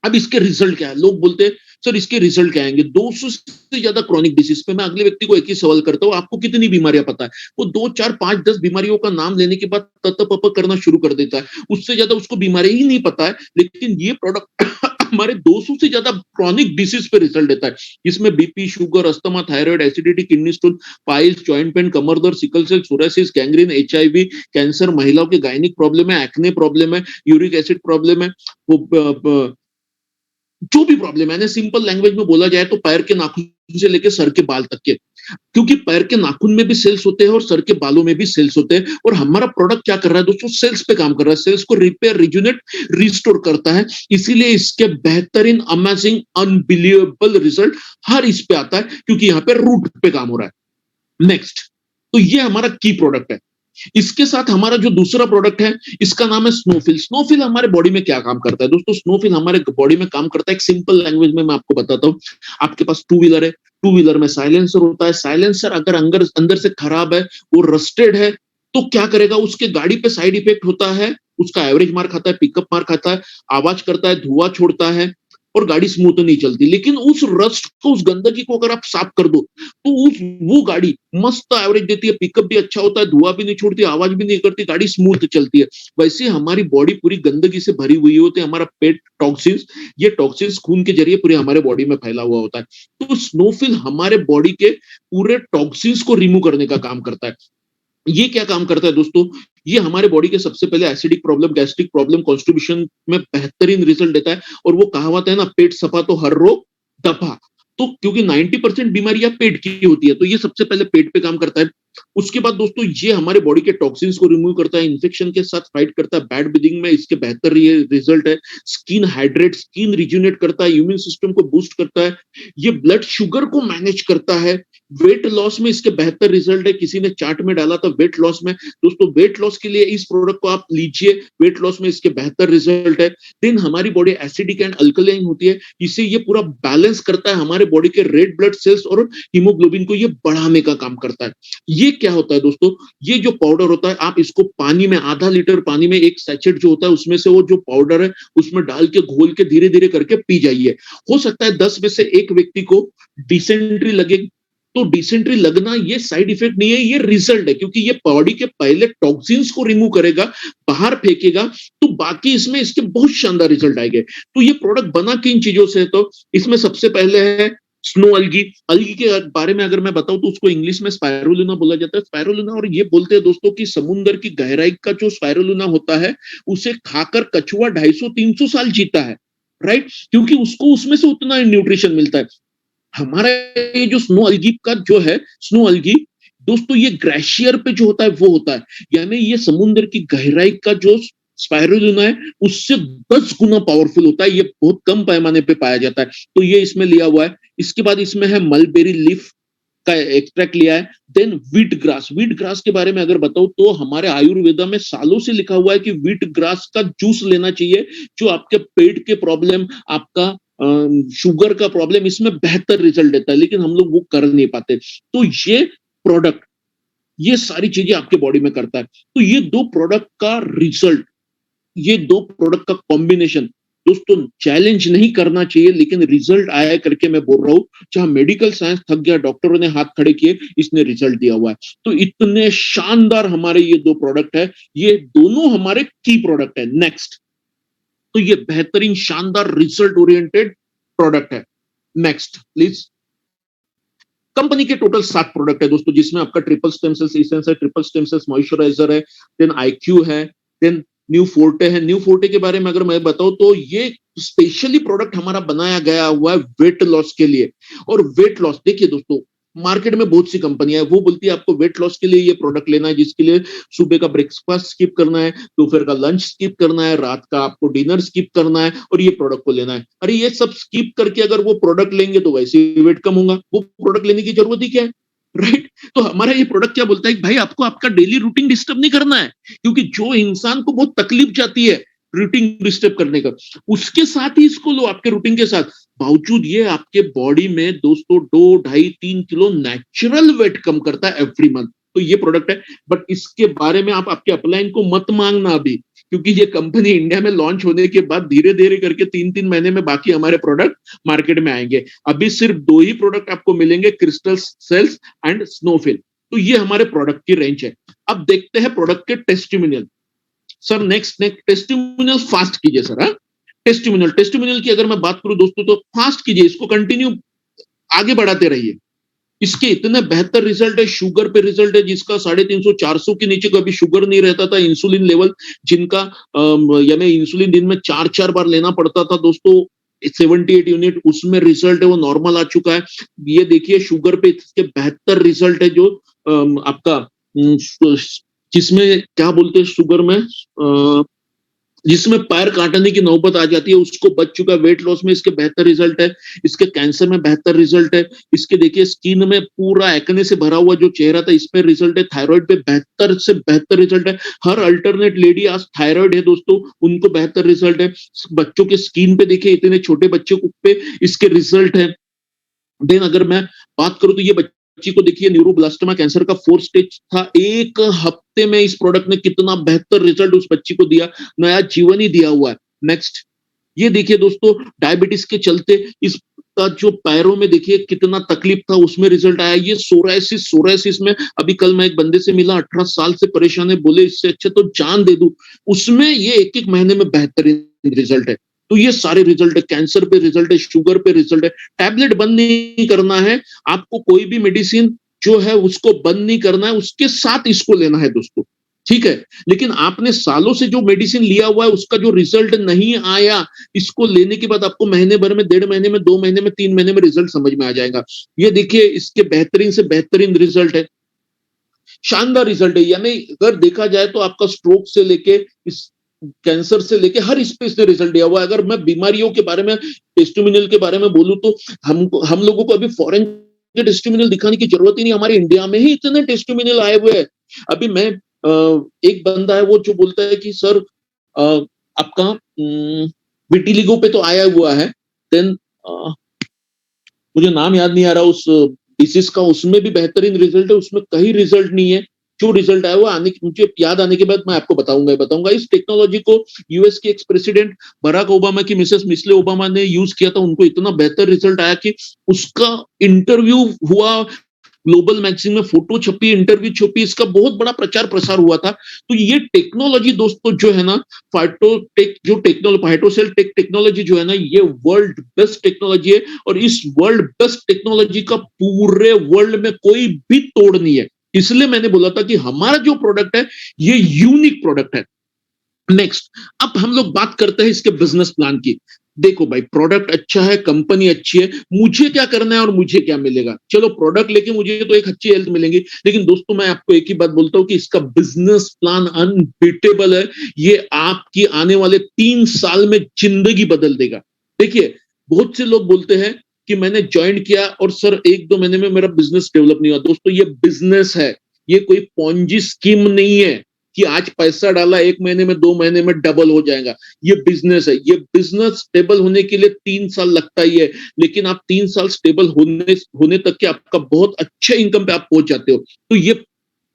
अब इसके रिजल्ट क्या है? लोग बोलते हैं सर इसके रिजल्ट क्या आएंगे? 200 से ज्यादा क्रॉनिक डिसीज पे मैं अगले व्यक्ति को एक ही सवाल करता हूँ, आपको कितनी बीमारियां पता है? वो 2-4-5-10 बीमारियों का नाम लेने के बाद तप करना शुरू कर देता है, उससे ज्यादा उसको बीमारी ही नहीं पता है। लेकिन ये प्रोडक्ट हमारे 200 से ज्यादा क्रॉनिक डिसीज पे रिजल्ट देता है। इसमें BP, sugar, asthma, thyroid, acidity, kidney stone, piles, joint pain, कमर दर्द, sickle cell, psoriasis, gangrene, HIV, cancer, महिलाओं के गायनिक प्रॉब्लम है, एक्ने प्रॉब्लम है, यूरिक एसिड प्रॉब्लम है, वो जो भी प्रॉब्लम है ना, सिंपल लैंग्वेज में बोला जाए तो पैर के नाखून से लेकर सर के बाल तक के, क्योंकि पैर के नाखून में भी सेल्स होते हैं और सर के बालों में भी सेल्स होते हैं। और हमारा प्रोडक्ट क्या कर रहा है दोस्तों? सेल्स पे काम कर रहा है, सेल्स को रिपेयर, रिजुनेट, रिस्टोर करता है। इसीलिए इसके बेहतरीन, अमेजिंग, अनबिलीवेबल रिजल्ट हर इस पे आता है, क्योंकि यहाँ पे रूट पे काम हो रहा है। नेक्स्ट, तो ये हमारा की प्रोडक्ट है। इसके साथ हमारा जो दूसरा प्रोडक्ट है, इसका नाम है स्नोफिल। स्नोफिल हमारे बॉडी में क्या काम करता है दोस्तों? स्नोफिल हमारे बॉडी में काम करता है, एक सिंपल लैंग्वेज में मैं आपको बताता हूँ। आपके पास टू व्हीलर है, टू व्हीलर में साइलेंसर होता है। साइलेंसर अगर अंदर से खराब है, वो रस्टेड है, तो क्या करेगा? उसके गाड़ी पे साइड इफेक्ट होता है, उसका एवरेज मार खाता है, पिकअप मार खाता है, आवाज करता है, धुआं छोड़ता है और गाड़ी स्मूथ नहीं चलती। लेकिन उस रस्ट को, उस गंदगी को अगर आप साफ कर दो, तो वो गाड़ी मस्त एवरेज देती है, पिकअप भी अच्छा होता है, धुआं भी नहीं छोड़ती, आवाज भी नहीं करती, गाड़ी स्मूथ चलती है। वैसे हमारी बॉडी पूरी गंदगी से भरी हुई होती है। हमारा पेट टॉक्सिन्स, ये टॉक्सिन्स खून के जरिए पूरे हमारे बॉडी में फैला हुआ होता है। तो स्नोफिल हमारे बॉडी के पूरे टॉक्सिन्स को रिमूव करने का काम करता है। ये क्या काम करता है दोस्तों? ये हमारे बॉडी के सबसे पहले acidic problem, gastric problem, constipation में बेहतरीन रिजल्ट देता है। और वो कहावत है ना, पेट सफा तो हर रोग दफा। तो क्योंकि 90% बीमारियां पेट की होती है, तो ये सबसे पहले पेट पे काम करता है। उसके बाद दोस्तों ये हमारे बॉडी के टॉक्सिन्स को रिमूव करता है, इन्फेक्शन के साथ फाइट करता है, बैड ब्रीदिंग में इसके बेहतर रिजल्ट है। स्किन हाइड्रेट, स्किन रिज्यूनेट करता है, इम्यून सिस्टम को बूस्ट करता है, ये ब्लड शुगर को मैनेज करता है। वेट लॉस में इसके बेहतर रिजल्ट है। किसी ने चार्ट में डाला था वेट लॉस में, दोस्तों वेट लॉस के लिए इस प्रोडक्ट को आप लीजिए, वेट लॉस में इसके बेहतर रिजल्ट है। देन हमारी बॉडी एसिडिक एंड अल्कलाइन होती है, इसे ये पूरा बैलेंस करता है। हमारे बॉडी के रेड ब्लड सेल्स और हीमोग्लोबिन को ये बढ़ाने का काम करता है। ये क्या होता है दोस्तों? ये जो पाउडर होता है, आप इसको पानी में, आधा लीटर पानी में एक सैचेट जो होता है उसमें से वो जो पाउडर है उसमें डाल के घोल के धीरे धीरे करके पी जाइए। हो सकता है 10 में से एक व्यक्ति को डिसेंट्री लगे, तो डिसेंट्री लगना ये साइड इफेक्ट नहीं है, ये रिजल्ट है, क्योंकि ये बॉडी के पहले टॉक्सिन्स को रिमूव करेगा, बाहर फेंकेगा, तो बाकी इसमें इसके बहुत शानदार रिजल्ट आएंगे। तो ये प्रोडक्ट बना किन चीजों से? तो इसमें सबसे पहले है स्नो अल्गी। अल्गी के बारे में अगर मैं बताऊं तो उसको इंग्लिश में स्पाइरुलिना बोला जाता है, स्पाइरुलिना। और ये बोलते हैं दोस्तों कि समुद्र की गहराई का जो स्पाइरुलिना होता है उसे खाकर कछुआ 250-300 साल जीता है। राइट, क्योंकि उसको उसमें से उतना न्यूट्रिशन मिलता है। हमारा ये जो स्नो अलगी का जो है, स्नो अलगी दोस्तों, ये ग्लेशियर पे जो होता है वो होता है, यानी ये समुद्र की गहराई का जो स्पाइरुलिना है उससे 10 गुना पावरफुल होता है। ये बहुत कम पैमाने पे पाया जाता है, तो ये इसमें लिया हुआ है। इसके बाद इसमें है मलबेरी लीफ का एक्सट्रैक्ट लिया है। Then wheat grass, wheat grass के बारे में अगर बताऊं तो हमारे आयुर्वेदा में सालों से लिखा हुआ है कि व्हीट ग्रास का जूस लेना चाहिए, जो आपके पेट के प्रॉब्लम, आपका शुगर का प्रॉब्लम, इसमें बेहतर रिजल्ट देता है, लेकिन हम लोग वो कर नहीं पाते। तो ये प्रोडक्ट ये सारी चीजें आपके बॉडी में करता है। तो ये दो प्रोडक्ट का रिजल्ट, ये दो प्रोडक्ट का कॉम्बिनेशन दोस्तों, चैलेंज नहीं करना चाहिए, लेकिन रिजल्ट आया करके मैं बोल रहा हूं। जहां मेडिकल साइंस थक गया, डॉक्टरों ने हाथ खड़े किए, इसने रिजल्ट दिया हुआ है। तो इतने शानदार हमारे ये दो प्रोडक्ट है, ये दोनों हमारे की प्रोडक्ट है। नेक्स्ट, तो ये बेहतरीन शानदार रिजल्ट ओरिएंटेड प्रोडक्ट है। Next please. कंपनी के टोटल 7 प्रोडक्ट है दोस्तों, जिसमें आपका ट्रिपल स्टेम सेल्स एसेंस है, ट्रिपल स्टेम सेल्स मॉइस्चराइजर है, देन आईक्यू है, देन न्यू फोर्टे है। न्यू फोर्टे के बारे में अगर मैं बताऊं तो ये स्पेशली प्रोडक्ट हमारा बनाया गया हुआ है वेट लॉस के लिए। और वेट लॉस देखिए दोस्तों, मार्केट में बहुत सी कंपनियां है, वो बोलती है आपको वेट लॉस के लिए ये प्रोडक्ट लेना है, जिसके लिए सुबह का ब्रेकफास्ट स्किप करना है, दोपहर का लंच स्किप करना है, रात का आपको डिनर स्किप करना है, और ये प्रोडक्ट को लेना है। अरे ये सब स्किप करके अगर वो प्रोडक्ट लेंगे तो वैसे ही वेट कम होगा, वो प्रोडक्ट लेने की जरूरत ही क्या है, राइट। तो हमारा ये प्रोडक्ट क्या बोलता है कि भाई आपको आपका डेली रूटीन डिस्टर्ब नहीं करना है, क्योंकि जो इंसान को बहुत तकलीफ जाती है रूटीन डिस्टर्ब करने का, उसके साथ ही इसको लो, आपके रूटीन के साथ। बावजूद ये आपके बॉडी में दोस्तों 2-2.5-3 किलो नेचुरल वेट कम करता है एवरी मंथ। तो ये प्रोडक्ट है, बट इसके बारे में आप आपके अपलाइन को मत मांगना अभी, क्योंकि ये कंपनी इंडिया में लॉन्च होने के बाद धीरे धीरे करके 3-3 महीने में बाकी हमारे प्रोडक्ट मार्केट में आएंगे। अभी सिर्फ 2 ही प्रोडक्ट आपको मिलेंगे, क्रिस्टल सेल्स एंड स्नोफिल। तो ये हमारे प्रोडक्ट की रेंज है। अब देखते हैं प्रोडक्ट के testimonial. Sir next testimonial fast कीजिए सर। हाँ, टेस्टिमोनियल की अगर मैं बात करूं दोस्तों तो फास्ट कीजिए, इसको कंटिन्यू आगे बढ़ाते रहिए। इसके इतने बेहतर रिजल्ट है। शुगर पे रिजल्ट है जिसका 350-400 के नीचे कभी शुगर नहीं रहता था। इंसुलिन लेवल जिनका यानी इंसुलिन दिन में 4-4 बार लेना पड़ता था दोस्तों, 78 यूनिट, उसमें रिजल्ट है वो नॉर्मल आ चुका है। ये देखिए शुगर पे इसके बेहतर रिजल्ट है, जो आपका जिसमें क्या बोलते हैं शुगर में, जिसमें पैर काटने की नौबत आ जाती है, उसको बच चुका है। वेट लॉस में इसके बेहतर रिजल्ट है, इसके कैंसर में बेहतर रिजल्ट है, इसके देखिए स्किन में पूरा एक्ने से भरा हुआ जो चेहरा था, इसमें रिजल्ट है। थायराइड पे बेहतर से बेहतर रिजल्ट है। हर अल्टरनेट लेडी आज थायराइड है दोस्तों, उनको बेहतर रिजल्ट है। बच्चों के स्किन पे देखिए, इतने छोटे बच्चों पे इसके रिजल्ट है। देन अगर मैं बात करूं तो ये बच्ची को देखिए, न्यूरोब्लास्टोमा कैंसर का 4th स्टेज था। 1 हफ्ते में इस प्रोडक्ट ने कितना बेहतर रिजल्ट उस बच्ची को दिया, नया जीवन ही दिया हुआ है। नेक्स्ट, ये देखिए दोस्तों, डायबिटीज के चलते इसका जो पैरों में देखिए कितना तकलीफ था, उसमें रिजल्ट आया। ये सोरायसिस में अभी कल मैं एक बंदे से मिला, 18 साल से परेशान है, बोले इससे अच्छा तो जान दे दूं, उसमें ये 1-1 महीने में बेहतरीन रिजल्ट है। तो ये सारे रिजल्ट है। कैंसर पे रिजल्ट है, शुगर पे रिजल्ट है। टैबलेट बंद नहीं करना है आपको, कोई भी मेडिसिन जो है उसको बंद नहीं करना है, उसके साथ इसको लेना है दोस्तों, ठीक है। लेकिन आपने सालों से जो मेडिसिन लिया हुआ है उसका जो रिजल्ट नहीं आया, इसको लेने के बाद आपको महीने भर में, 1.5 महीने में, 2 महीने में, 3 महीने में रिजल्ट समझ में आ जाएगा। ये देखिए इसके बेहतरीन से बेहतरीन रिजल्ट है, शानदार रिजल्ट है। यानी अगर देखा जाए तो आपका स्ट्रोक से लेके इस कैंसर से लेके हर इस पे इसने रिजल्ट दिया हुआ है। अगर मैं बीमारियों के बारे में, टेस्टिमोनियल के बारे में बोलूं तो हम लोगों को अभी फॉरेन के टेस्टिमोनियल दिखाने की जरूरत ही नहीं, हमारे इंडिया में ही इतने टेस्टिमोनियल आए हुए हैं। अभी मैं एक बंदा है वो जो बोलता है कि सर आपका विटिलिगो पे तो आया हुआ है, देन मुझे नाम याद नहीं आ रहा उस डिसीज का, उसमें भी बेहतरीन रिजल्ट है, उसमें कहीं रिजल्ट नहीं है। जो रिजल्ट आया वो मुझे याद आने के बाद मैं आपको बताऊंगा। इस टेक्नोलॉजी को यूएस के एक्स प्रेसिडेंट बराक ओबामा की मिसेस मिशेल ओबामा ने यूज किया था, उनको इतना बेहतर रिजल्ट आया कि उसका इंटरव्यू हुआ, ग्लोबल मैगजीन में फोटो छपी, इंटरव्यू छपी, इसका बहुत बड़ा प्रचार प्रसार हुआ था। तो ये टेक्नोलॉजी दोस्तों जो है ना, फाइटोसेल टेक्नोलॉजी जो है ना, ये वर्ल्ड बेस्ट टेक्नोलॉजी है। और इस वर्ल्ड बेस्ट टेक्नोलॉजी का पूरे वर्ल्ड में कोई भी तोड़ नहीं है। इसलिए मैंने बोला था कि हमारा जो प्रोडक्ट है ये यूनिक प्रोडक्ट है। नेक्स्ट, अब हम लोग बात करते हैं इसके बिजनेस प्लान की। देखो भाई, प्रोडक्ट अच्छा है, कंपनी अच्छी है, मुझे क्या करना है और मुझे क्या मिलेगा? चलो प्रोडक्ट लेके मुझे तो एक अच्छी हेल्थ मिलेंगी, लेकिन दोस्तों मैं आपको एक ही बात बोलता हूं कि इसका बिजनेस प्लान अनबीटेबल है। ये आपकी आने वाले 3 साल में जिंदगी बदल देगा। देखिए, बहुत से लोग बोलते हैं कि मैंने ज्वाइन किया और सर 1-2 महीने में मेरा बिजनेस डेवलप नहीं हुआ। दोस्तों ये बिजनेस है, ये कोई पॉन्जी स्कीम नहीं है कि आज पैसा डाला 1 महीने में 2 महीने में डबल हो जाएगा। ये बिजनेस है। ये बिजनेस स्टेबल होने के लिए 3 साल लगता ही है, लेकिन आप 3 साल स्टेबल होने तक के आपका बहुत अच्छे इनकम पे आप पहुंच जाते हो। तो ये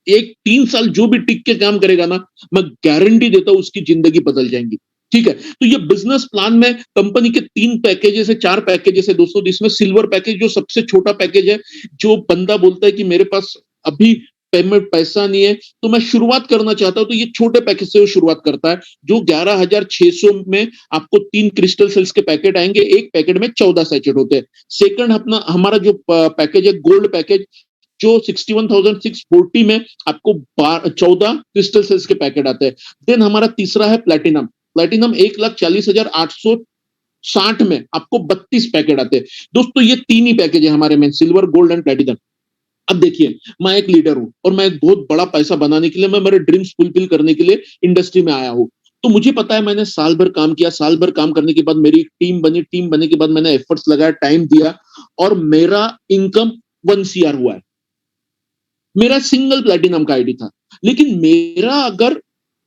एक 3 साल जो भी टिक के काम करेगा ना, मैं गारंटी देता हूं उसकी जिंदगी बदल जाएंगी। ठीक है, तो ये बिजनेस प्लान में कंपनी के 3 पैकेजेस है, 4 पैकेजेस है दोस्तों। इसमें सिल्वर पैकेज जो सबसे छोटा पैकेज है, जो बंदा बोलता है कि मेरे पास अभी पेमेंट पैसा नहीं है तो मैं शुरुआत करना चाहता हूं, तो ये छोटे पैकेज से शुरुआत करता है, जो 11,600 में आपको 3 क्रिस्टल सेल्स के पैकेट आएंगे। एक पैकेट में 14 सैचेट होते हैं। सेकंड अपना हमारा जो पैकेज है गोल्ड पैकेज, जो 61,640 में आपको 14 क्रिस्टल सेल्स के पैकेट आते हैं। देन हमारा तीसरा है प्लेटिनम। प्लेटिनम 1,40,860 में आपको 32 पैकेट आते हैं। दोस्तों ये 3 ही पैकेज है हमारे में, सिल्वर, गोल्ड एंड प्लेटिनम। अब देखिए, मैं एक लीडर हूं और मैं एक बहुत बड़ा पैसा बनाने के लिए, मैं मेरे ड्रीम्स फुलफिल करने के लिए इंडस्ट्री में आया हूं। तो मुझे पता है, मैंने साल भर काम किया, साल भर काम करने के बाद मेरी टीम बनी, टीम बनने के बाद मैंने एफर्ट्स लगाया, टाइम दिया और मेरा इनकम 1 CR हुआ है। मेरा सिंगल प्लेटिनम का आईडी था, लेकिन मेरा अगर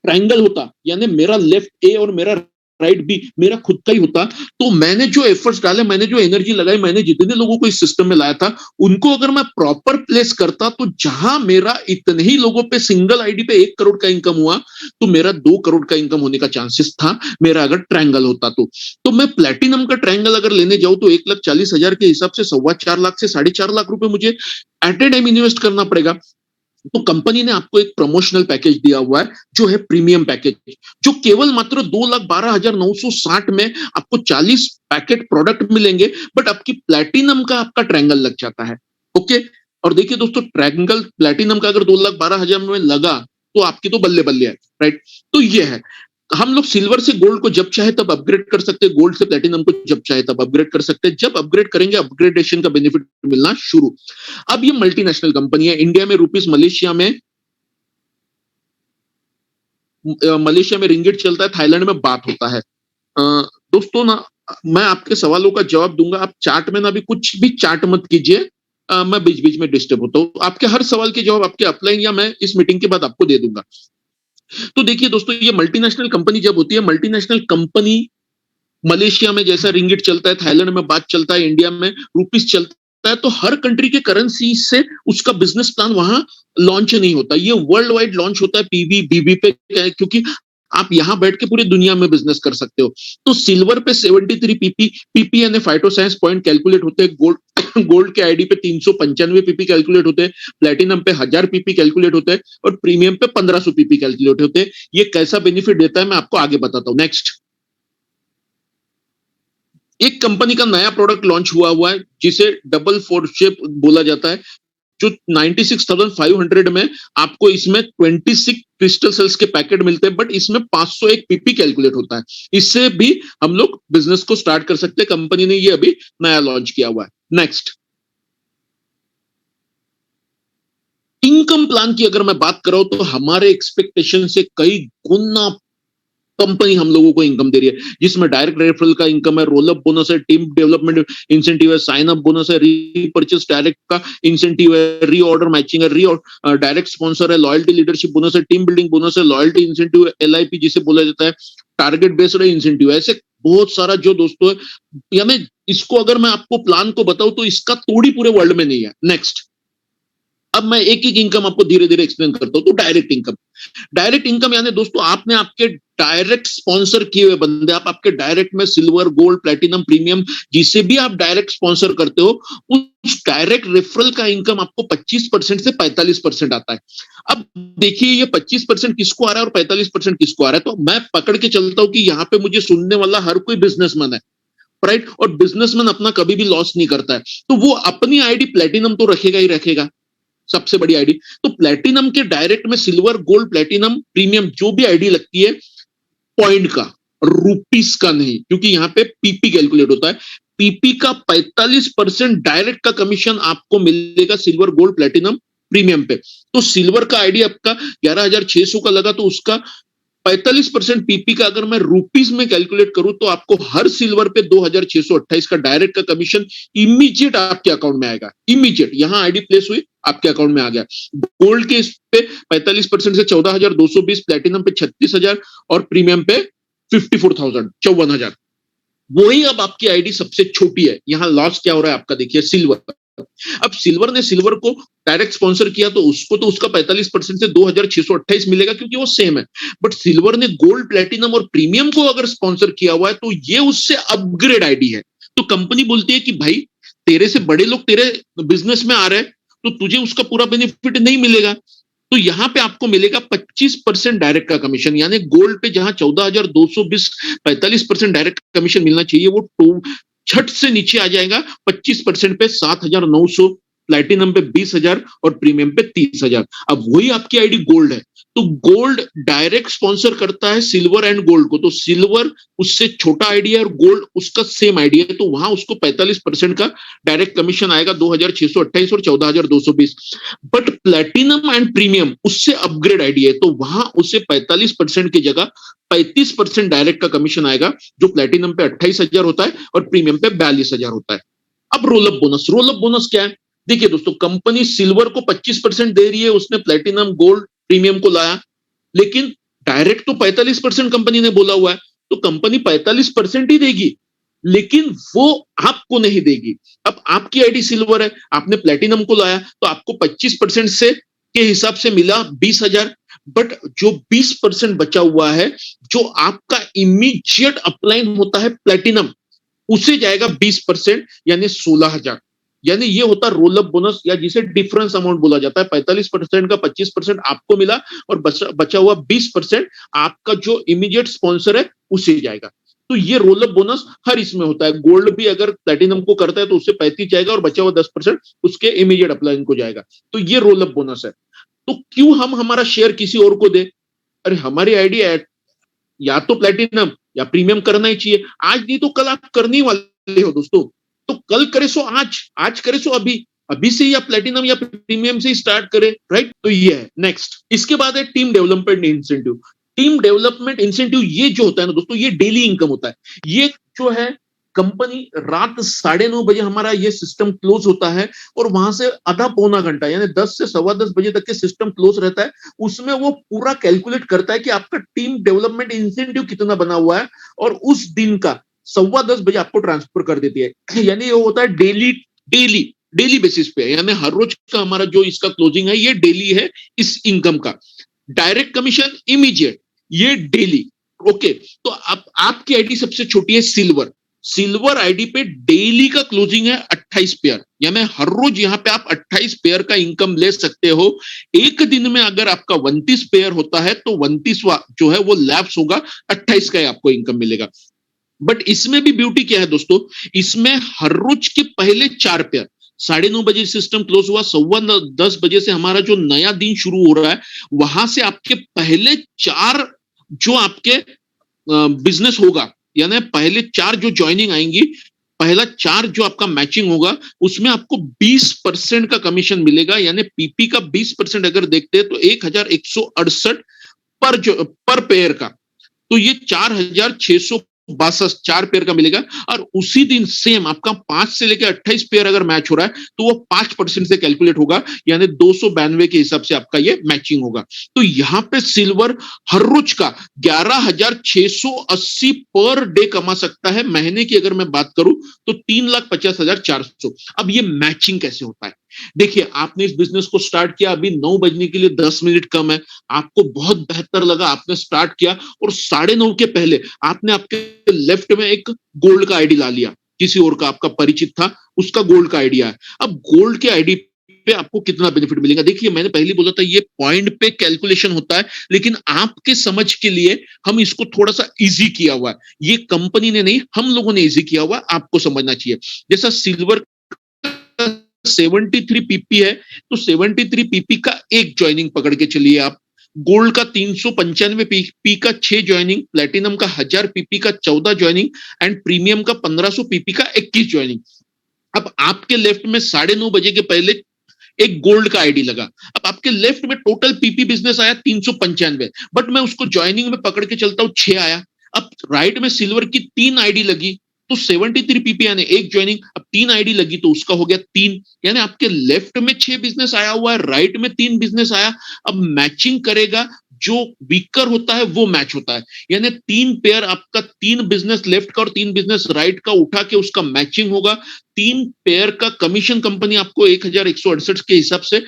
ट्रायंगल होता, यानी मेरा लेफ्ट ए और मेरा राइट बी मेरा खुद का ही होता, तो मैंने जो एफर्ट्स डाले, मैंने जो एनर्जी लगाई, मैंने जितने लोगों को इस सिस्टम में लाया था, उनको अगर मैं प्रॉपर प्लेस करता, तो जहां मेरा इतने ही लोगों पे सिंगल आईडी पे 1 करोड़ का इनकम हुआ, तो मेरा 2 करोड़ का इनकम होने का चांसेस था, मेरा अगर ट्रायंगल होता तो मैं प्लेटिनम का ट्रायंगल अगर लेने जाऊं तो 1,40,000 के हिसाब से 4.25 लाख से 4.5 लाख रुपए मुझे एट ए टाइम इन्वेस्ट करना पड़ेगा। तो कंपनी ने आपको एक प्रमोशनल पैकेज दिया हुआ है, जो है प्रीमियम पैकेज, जो केवल मात्र 2,12,960 में आपको 40 पैकेट प्रोडक्ट मिलेंगे, बट आपकी प्लेटिनम का आपका ट्रायंगल लग जाता है। ओके, और देखिए दोस्तों, ट्रायंगल प्लेटिनम का अगर 2,12,000 में लगा, तो आपकी तो बल्ले बल्ले है, राइट। तो ये है, हम लोग सिल्वर से गोल्ड को जब चाहे तब अपग्रेड कर सकते हैं, गोल्ड से प्लेटिनम को जब चाहे तब अपग्रेड कर सकते हैं। जब अपग्रेड करेंगे, अपग्रेडेशन का बेनिफिट मिलना शुरू। अब ये मल्टीनेशनल कंपनी है, इंडिया में रुपीस, मलेशिया में रिंगिट चलता है, थाईलैंड में बात होता है। दोस्तों ना, मैं आपके सवालों का जवाब दूंगा, आप चार्ट में ना भी कुछ भी चार्ट मत कीजिए, मैं बीच बीच में डिस्टर्ब होता हूँ। आपके हर सवाल के जवाब आपके अपलाइन या मैं इस मीटिंग के बाद आपको दे दूंगा। तो देखिए दोस्तों, ये मल्टीनेशनल कंपनी जब होती है, मल्टीनेशनल कंपनी मलेशिया में जैसा रिंगिट चलता है, थाईलैंड में बात चलता है, इंडिया में रुपीस चलता है, तो हर कंट्री के करेंसी से उसका बिजनेस प्लान वहां लॉन्च नहीं होता, ये वर्ल्ड वाइड लॉन्च होता है पीवी बीबी पे, क्योंकि आप यहां बैठ के पूरी दुनिया में बिजनेस कर सकते हो। तो सिल्वर पे 73 पीपी यानी फाइटोसाइंस पॉइंट कैलकुलेट होते हैं, गोल्ड के आईडी पे 395 पीपी कैलकुलेट होते हैं, प्लेटिनम पे 1000 पीपी कैलकुलेट होते हैं और प्रीमियम पे 1500 पीपी कैलकुलेट होते हैं। ये कैसा बेनिफिट देता है मैं आपको आगे बताता हूं। नेक्स्ट, एक कंपनी का नया प्रोडक्ट लॉन्च हुआ है, जिसे डबल फोर शेप बोला जाता है, जो 96,500 में आपको इसमें 26 क्रिस्टल सेल्स के पैकेट मिलते हैं, बट इसमें 501 पीपी कैलकुलेट होता है। इससे भी हम लोग बिजनेस को स्टार्ट कर सकते हैं, कंपनी ने ये अभी नया लॉन्च किया हुआ है। नेक्स्ट, इनकम प्लान की अगर मैं बात कर रहा हूं, तो हमारे एक्सपेक्टेशन से कई गुना कंपनी हम लोगों को इनकम दे रही है, जिसमें डायरेक्ट रेफरल का इनकम है, रोल अप बोनस है, टीम डेवलपमेंट इंसेंटिव है, साइन अप बोनस है, रीपर्चेस डायरेक्ट का इंसेंटिव है, रीऑर्डर मैचिंग है, डायरेक्ट स्पॉन्सर है, लॉयल्टी लीडरशिप बोनस है, टीम बिल्डिंग बोनस है, लॉयल्टी इंसेंटिव, LIP जिसे बोला जाता है, टारगेट बेस्ड इंसेंटिव है। ऐसे बहुत सारा जो दोस्तों है, या मैं इसको अगर मैं आपको प्लान को बताऊं तो इसका तोड़ी पूरे वर्ल्ड में नहीं है। नेक्स्ट, अब मैं एक एक इनकम आपको धीरे धीरे एक्सप्लेन करता हूं। तो डायरेक्ट इनकम यानी दोस्तों, आपने आपके डायरेक्ट स्पॉन्सर किए हुए बंदे, आप आपके डायरेक्ट में सिल्वर, गोल्ड, प्लेटिनम, प्रीमियम, जिसे भी आप डायरेक्ट स्पॉन्सर करते हो, उस डायरेक्ट रेफरल का इनकम आपको 25% से 45% आता है। अब देखिए, ये 25% किसको आ रहा है और 45% किसको आ रहा है, तो मैं पकड़ के चलता हूं कि यहां पे मुझे सुनने वाला हर कोई बिजनेसमैन है, राइट। और बिजनेसमैन अपना कभी भी लॉस नहीं करता है, तो वो अपनी आईडी प्लेटिनम तो रखेगा ही रखेगा, सबसे बड़ी आईडी। तो प्लेटिनम के डायरेक्ट में सिल्वर, गोल्ड, प्लेटिनम, प्रीमियम जो भी आईडी लगती है, पॉइंट का रुपीस का नहीं, क्योंकि यहाँ पे पीपी कैलकुलेट होता है। पीपी का 45% डायरेक्ट का कमीशन आपको मिलेगा सिल्वर, गोल्ड, प्लेटिनम, प्रीमियम पे। तो सिल्वर का आईडी आपका 11,600 का लगा, तो उसका 45% पीपी का अगर मैं रुपीस में कैलकुलेट करूं तो आपको हर सिल्वर पे 2,628 का डायरेक्ट का कमीशन इमीडिएट आपके अकाउंट में आएगा। इमीडिएट यहां आईडी प्लेस हुई, आपके अकाउंट में आ गया। गोल्ड के इस पे 45% से 14,220, प्लेटिनम पे 36,000 और प्रीमियम पे 54,000, 54,000। वही अब आपकी आईडी सबसे छोटी है। यहां लॉस क्या हो रहा है आपका, देखिए सिल्वर। अब सिल्वर ने सिल्वर को डायरेक्ट स्पॉन्सर किया तो उसको तो उसका 45% से 2,628 मिलेगा, क्योंकि वो सेम है। बट सिल्वर ने गोल्ड, प्लेटिनम और प्रीमियम को अगर स्पॉन्सर किया हुआ है तो ये उससे अपग्रेड आईडी है। तो कंपनी बोलती है कि भाई तेरे से बड़े लोग तेरे बिजनेस में आ रहे हैं तो तुझे उसका पूरा बेनिफिट नहीं मिलेगा। तो यहां पे आपको मिलेगा 25% डायरेक्ट का कमीशन, यानी गोल्ड पे जहां 14,220 45% डायरेक्ट कमीशन मिलना चाहिए, वो छठ से नीचे आ जाएगा 25% पे 7,900, प्लैटिनम पे 20,000 और प्रीमियम पे 30,000। अब वही आपकी आईडी गोल्ड है, तो गोल्ड डायरेक्ट स्पॉन्सर करता है सिल्वर एंड गोल्ड को, तो सिल्वर उससे छोटा आईडी है और गोल्ड उसका सेम आईडी है, तो वहां उसको 45% का डायरेक्ट कमीशन आएगा, 2,628 और 14,220। बट प्लैटिनम एंड प्रीमियम उससे अपग्रेड आईडी है, तो वहां उसे 45% की जगह 35% डायरेक्ट का कमीशन आएगा, जो प्लैटिनम पे 28,000 होता है और प्रीमियम पे 42,000 होता है। अब रोलअप बोनस, रोलअप बोनस क्या है? देखिए दोस्तों, कंपनी सिल्वर को 25% दे रही है, उसने प्लैटिनम, गोल्ड, प्रीमियम को लाया, लेकिन डायरेक्ट तो 45% कंपनी ने बोला हुआ है, तो कंपनी 45% ही देगी, लेकिन वो आपको नहीं देगी। अब आपकी आईडी सिल्वर है, आपने प्लैटिनम को लाया, तो आपको 25% से के हिसाब से मिला 20,000, बट जो 20% बचा हुआ है, जो आपका इमीडिएट अपलाइन होता है प्लैटिनम, उसे जाएगा 20%, यानी 16,000। यानी ये होता रोल अप बोनस, या जिसे डिफरेंस अमाउंट बोला जाता है। 45% का 25% आपको मिला और बचा हुआ 20% आपका जो इमीडिएट स्पॉन्सर है उसे जाएगा। तो ये रोल अप बोनस हर इसमें होता है। गोल्ड भी अगर प्लैटिनम को करता है तो उससे 35 जाएगा और बचा हुआ 10% उसके इमीडिएट अपलाइन को जाएगा। तो ये रोल अप बोनस है। तो क्यों हम हमारा शेयर किसी और को दे? अरे हमारी आइडिया है, या तो प्लैटिनम या प्रीमियम करना ही चाहिए। आज नहीं तो कल आप करने वाले हो दोस्तों, तो कल करे सो आज, आज करे सो अभी, अभी से या प्लैटिनम या प्रीमियम से स्टार्ट करें, राइट? तो ये है नेक्स्ट। इसके बाद है team development incentive. Team development incentive ये जो होता है ना दोस्तों, ये डेली इनकम होता है। ये जो है कंपनी रात 9:30 बजे हमारा ये सिस्टम क्लोज होता है और वहां से आधा पौना घंटा यानी 10 से 10:15 बजे तक के सिस्टम क्लोज रहता है। उसमें वो पूरा कैलकुलेट करता है कि आपका टीम डेवलपमेंट इंसेंटिव कितना बना हुआ है और उस दिन का 10:15 बजे आपको ट्रांसफर कर देती है। यानी ये होता है डेली डेली डेली बेसिस पे, यानी हर रोज का हमारा जो इसका क्लोजिंग है ये डेली है इस इनकम का। डायरेक्ट कमीशन इमीडिएट, ये डेली। ओके, तो अब आपकी आईडी सबसे छोटी है सिल्वर। सिल्वर आईडी पे डेली का क्लोजिंग है 28 पेयर, यानी हर रोज यहां पे आप 28 पेयर का इनकम ले सकते हो। एक दिन में अगर आपका 29 पेयर होता है तो 29वां जो है वो लैप्स होगा, 28 का ही आपको इनकम मिलेगा। बट इसमें भी ब्यूटी क्या है दोस्तों, इसमें हर रोज के पहले 4 पेयर, 9:30 बजे सिस्टम क्लोज हुआ, 10:15 बजे से हमारा जो नया दिन शुरू हो रहा है, वहां से आपके पहले 4 जो आपके बिजनेस होगा, यानी पहले 4 जो ज्वाइनिंग आएंगी, पहला 4 जो आपका मैचिंग होगा, उसमें आपको 20% का कमीशन मिलेगा। यानी पीपी का 20% अगर देखते हैं तो 1,168 पर पेयर का, तो ये 4,662 4 पेयर का मिलेगा। और उसी दिन सेम आपका 5 से लेकर 28 पेयर अगर मैच हो रहा है तो वो 5% से कैलकुलेट होगा, यानी 292 के हिसाब से आपका ये मैचिंग होगा। तो यहां पे सिल्वर हर रोज का 11,680 पर डे कमा सकता है। महीने की अगर मैं बात करूं तो 3,50,400। अब ये मैचिंग कैसे होता है? देखिए, आपने इस बिजनेस को स्टार्ट किया, अभी 9 बजने के लिए 10 मिनट कम है, आपको बहुत बेहतर लगा, आपने स्टार्ट किया और 9:30 के पहले आपने आपके लेफ्ट में एक गोल्ड का आईडी ला लिया, किसी और का आपका परिचित था, उसका गोल्ड का आईडिया है। अब गोल्ड के आईडी पे आपको कितना बेनिफिट मिलेगा? देखिए, मैंने पहले बोला था ये पॉइंट पे कैलकुलेशन होता है, लेकिन आपके समझ के लिए हम इसको थोड़ा सा इजी किया हुआ है। ये कंपनी ने नहीं, हम लोगों ने इजी किया हुआ, आपको समझना चाहिए। जैसा सिल्वर 73 पीपी है, तो 73 पीपी का एक ज्वाइनिंग पकड़ के चलिए आप, गोल्ड का 395 पी का 6 ज्वाइनिंग, प्लेटिनम का 1000 पीपी का 14 ज्वाइनिंग एंड प्रीमियम का 1500 पीपी का 21 ज्वाइनिंग। अब आपके लेफ्ट में 9:30 बजे के पहले एक गोल्ड का आईडी लगा। अब आपके लेफ्ट में टोटल पीपी बिजनेस आया 395, बट मैं उसको ज्वाइनिंग में पकड़ के चलता हूं 6 आया। अब राइट में सिल्वर की 3 आईडी लगी तो 73 पीपी यानी एक ज्वाइनिंग, अब 3 आईडी लगी तो उसका हो गया 3, यानी आपके लेफ्ट में 6 बिजनेस आया हुआ है, राइट में 3 बिजनेस आया। अब मैचिंग करेगा, जो वीकर होता है वो मैच होता है, यानी 3 पेयर आपका 3 बिजनेस लेफ्ट का और 3 बिजनेस राइट का उठा के उसका मैचिंग होगा। 3 पेयर का कमीशन कंपनी आपको 1168 के हिसाब से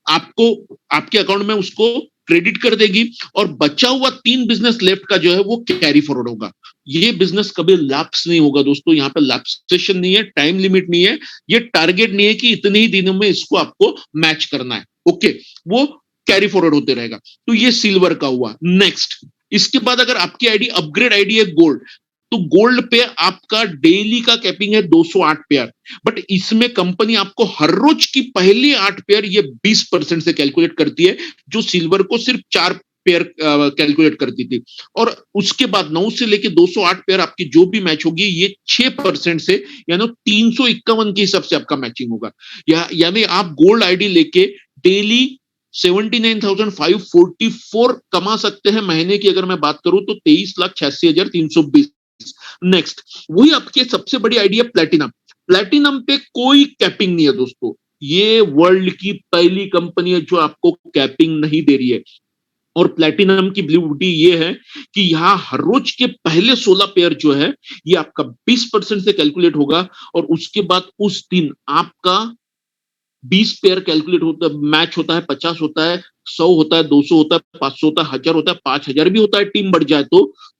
आपको आपके अकाउंट में उसको क्रेडिट कर देगी, और बचा हुआ 3 बिजनेस लेफ्ट का जो है वो कैरी फॉरवर्ड होगा। ये बिजनेस कभी लैप्स नहीं होगा दोस्तों, यहाँ पे लैप्सेशन नहीं है, टाइम लिमिट नहीं है, ये टारगेट नहीं है कि इतने ही दिनों में इसको आपको मैच करना है। ओके, वो कैरी फॉरवर्ड होते रहेगा। तो ये सिल्वर का हुआ। नेक्स्ट, इसके बाद अगर आपकी आईडी अपग्रेड आईडी है गोल्ड, तो गोल्ड पे आपका डेली का कैपिंग है 208 पेयर, बट इसमें कंपनी आपको हर रोज की पहली 8 पेयर ये 20% से कैलकुलेट करती है, जो सिल्वर को सिर्फ 4 पेयर कैलकुलेट करती थी। और उसके बाद 9 से लेके 208 पेयर आपकी जो भी मैच होगी ये 6% से, यानी 351 के हिसाब से आपका मैचिंग होगा। यानी आप गोल्ड आईडी लेके डेली 79,544 कमा सकते हैं। महीने की अगर मैं बात करूं तो 23,86,320। नेक्स्ट, वही आपके सबसे बड़ी आइडिया प्लेटिनम। प्लेटिनम पे कोई कैपिंग नहीं है दोस्तों, ये वर्ल्ड की पहली कंपनी है जो आपको कैपिंग नहीं दे रही है। और प्लेटिनम की ब्यूटी ये है कि यहां हर रोज के पहले 16 पेयर जो है ये आपका 20% से कैलकुलेट होगा, और उसके बाद उस दिन आपका 20 पेयर कैलकुलेट होता है, मैच होता है, 50 होता है, 100 होता है, 200 होता है, 500 होता है, 1000 होता है, 5000 भी होता है, टीम बढ़ जाए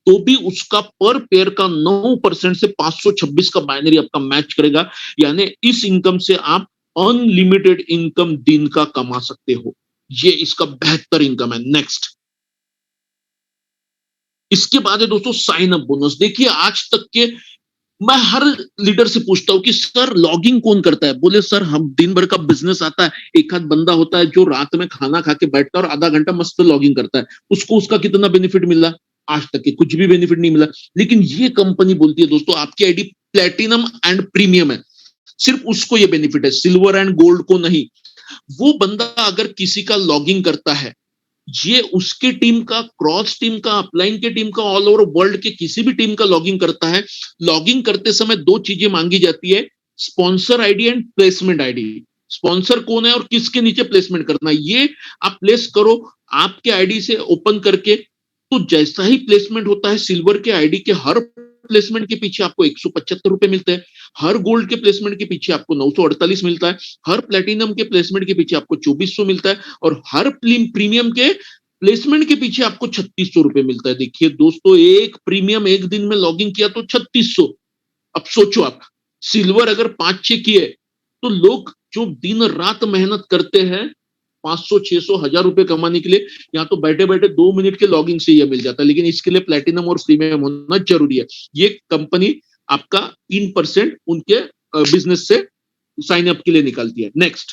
तो भी उसका पर पेयर का 9% से 526 का बाइनरी आपका मैच करेगा। यानी इस इनकम से आप अनलिमिटेड इनकम दिन का कमा सकते हो, ये इसका बेहतर इनकम है। नेक्स्ट, इसके बाद है दोस्तों साइन अप बोनस। देखिए आज तक के मैं हर लीडर से पूछता हूं कि सर लॉगिंग कौन करता है, बोले सर हम दिन भर का बिजनेस आता है, एक आध बंदा होता है जो रात में खाना खा के बैठता है और आधा घंटा मस्त लॉगिंग करता है, उसको उसका कितना बेनिफिट मिला, आज तक के कुछ भी बेनिफिट नहीं मिला। लेकिन ये कंपनी बोलती है दोस्तों आपकी आईडी प्लेटिनम एंड प्रीमियम है, सिर्फ उसको ये बेनिफिट है, सिल्वर एंड गोल्ड को नहीं। वो बंदा अगर किसी का लॉगिंग करता है, ये उसके टीम का, क्रॉस टीम का, अपलाइन के टीम का, ऑल ओवर वर्ल्ड के किसी भी टीम का लॉगिंग करता है, लॉगिंग करते समय 2 चीजें मांगी जाती है, sponsor ID and placement ID. Sponsor कौन है और किसके नीचे प्लेसमेंट करना है, ये आप प्लेस करो आपके आईडी से ओपन करके। तो जैसा ही प्लेसमेंट होता है, सिल्वर के आईडी के हर प्लेसमेंट के पीछे आपको 175 रुपए मिलते हैं, हर गोल्ड के प्लेसमेंट के पीछे आपको 948 मिलता है, हर प्लेटिनम के प्लेसमेंट के पीछे आपको 2400 मिलता है, और हर प्रीमियम के प्लेसमेंट के पीछे आपको 3600 रुपए मिलता है। देखिए दोस्तों, एक प्रीमियम एक दिन में लॉगिंग किया तो 3600। अब सोचो आप, सिल्वर अगर 5-6 किए तो लोग जो दिन रात मेहनत करते हैं 500, 600, 1000 रुपए कमाने के लिए, यहाँ तो बैठे बैठे 2 मिनट के लॉगिंग से यह मिल जाता है। लेकिन इसके लिए प्लेटिनम और प्रीमियम होना जरूरी है। ये कंपनी आपका 3% उनके बिजनेस से साइन अप के लिए निकालती है। नेक्स्ट,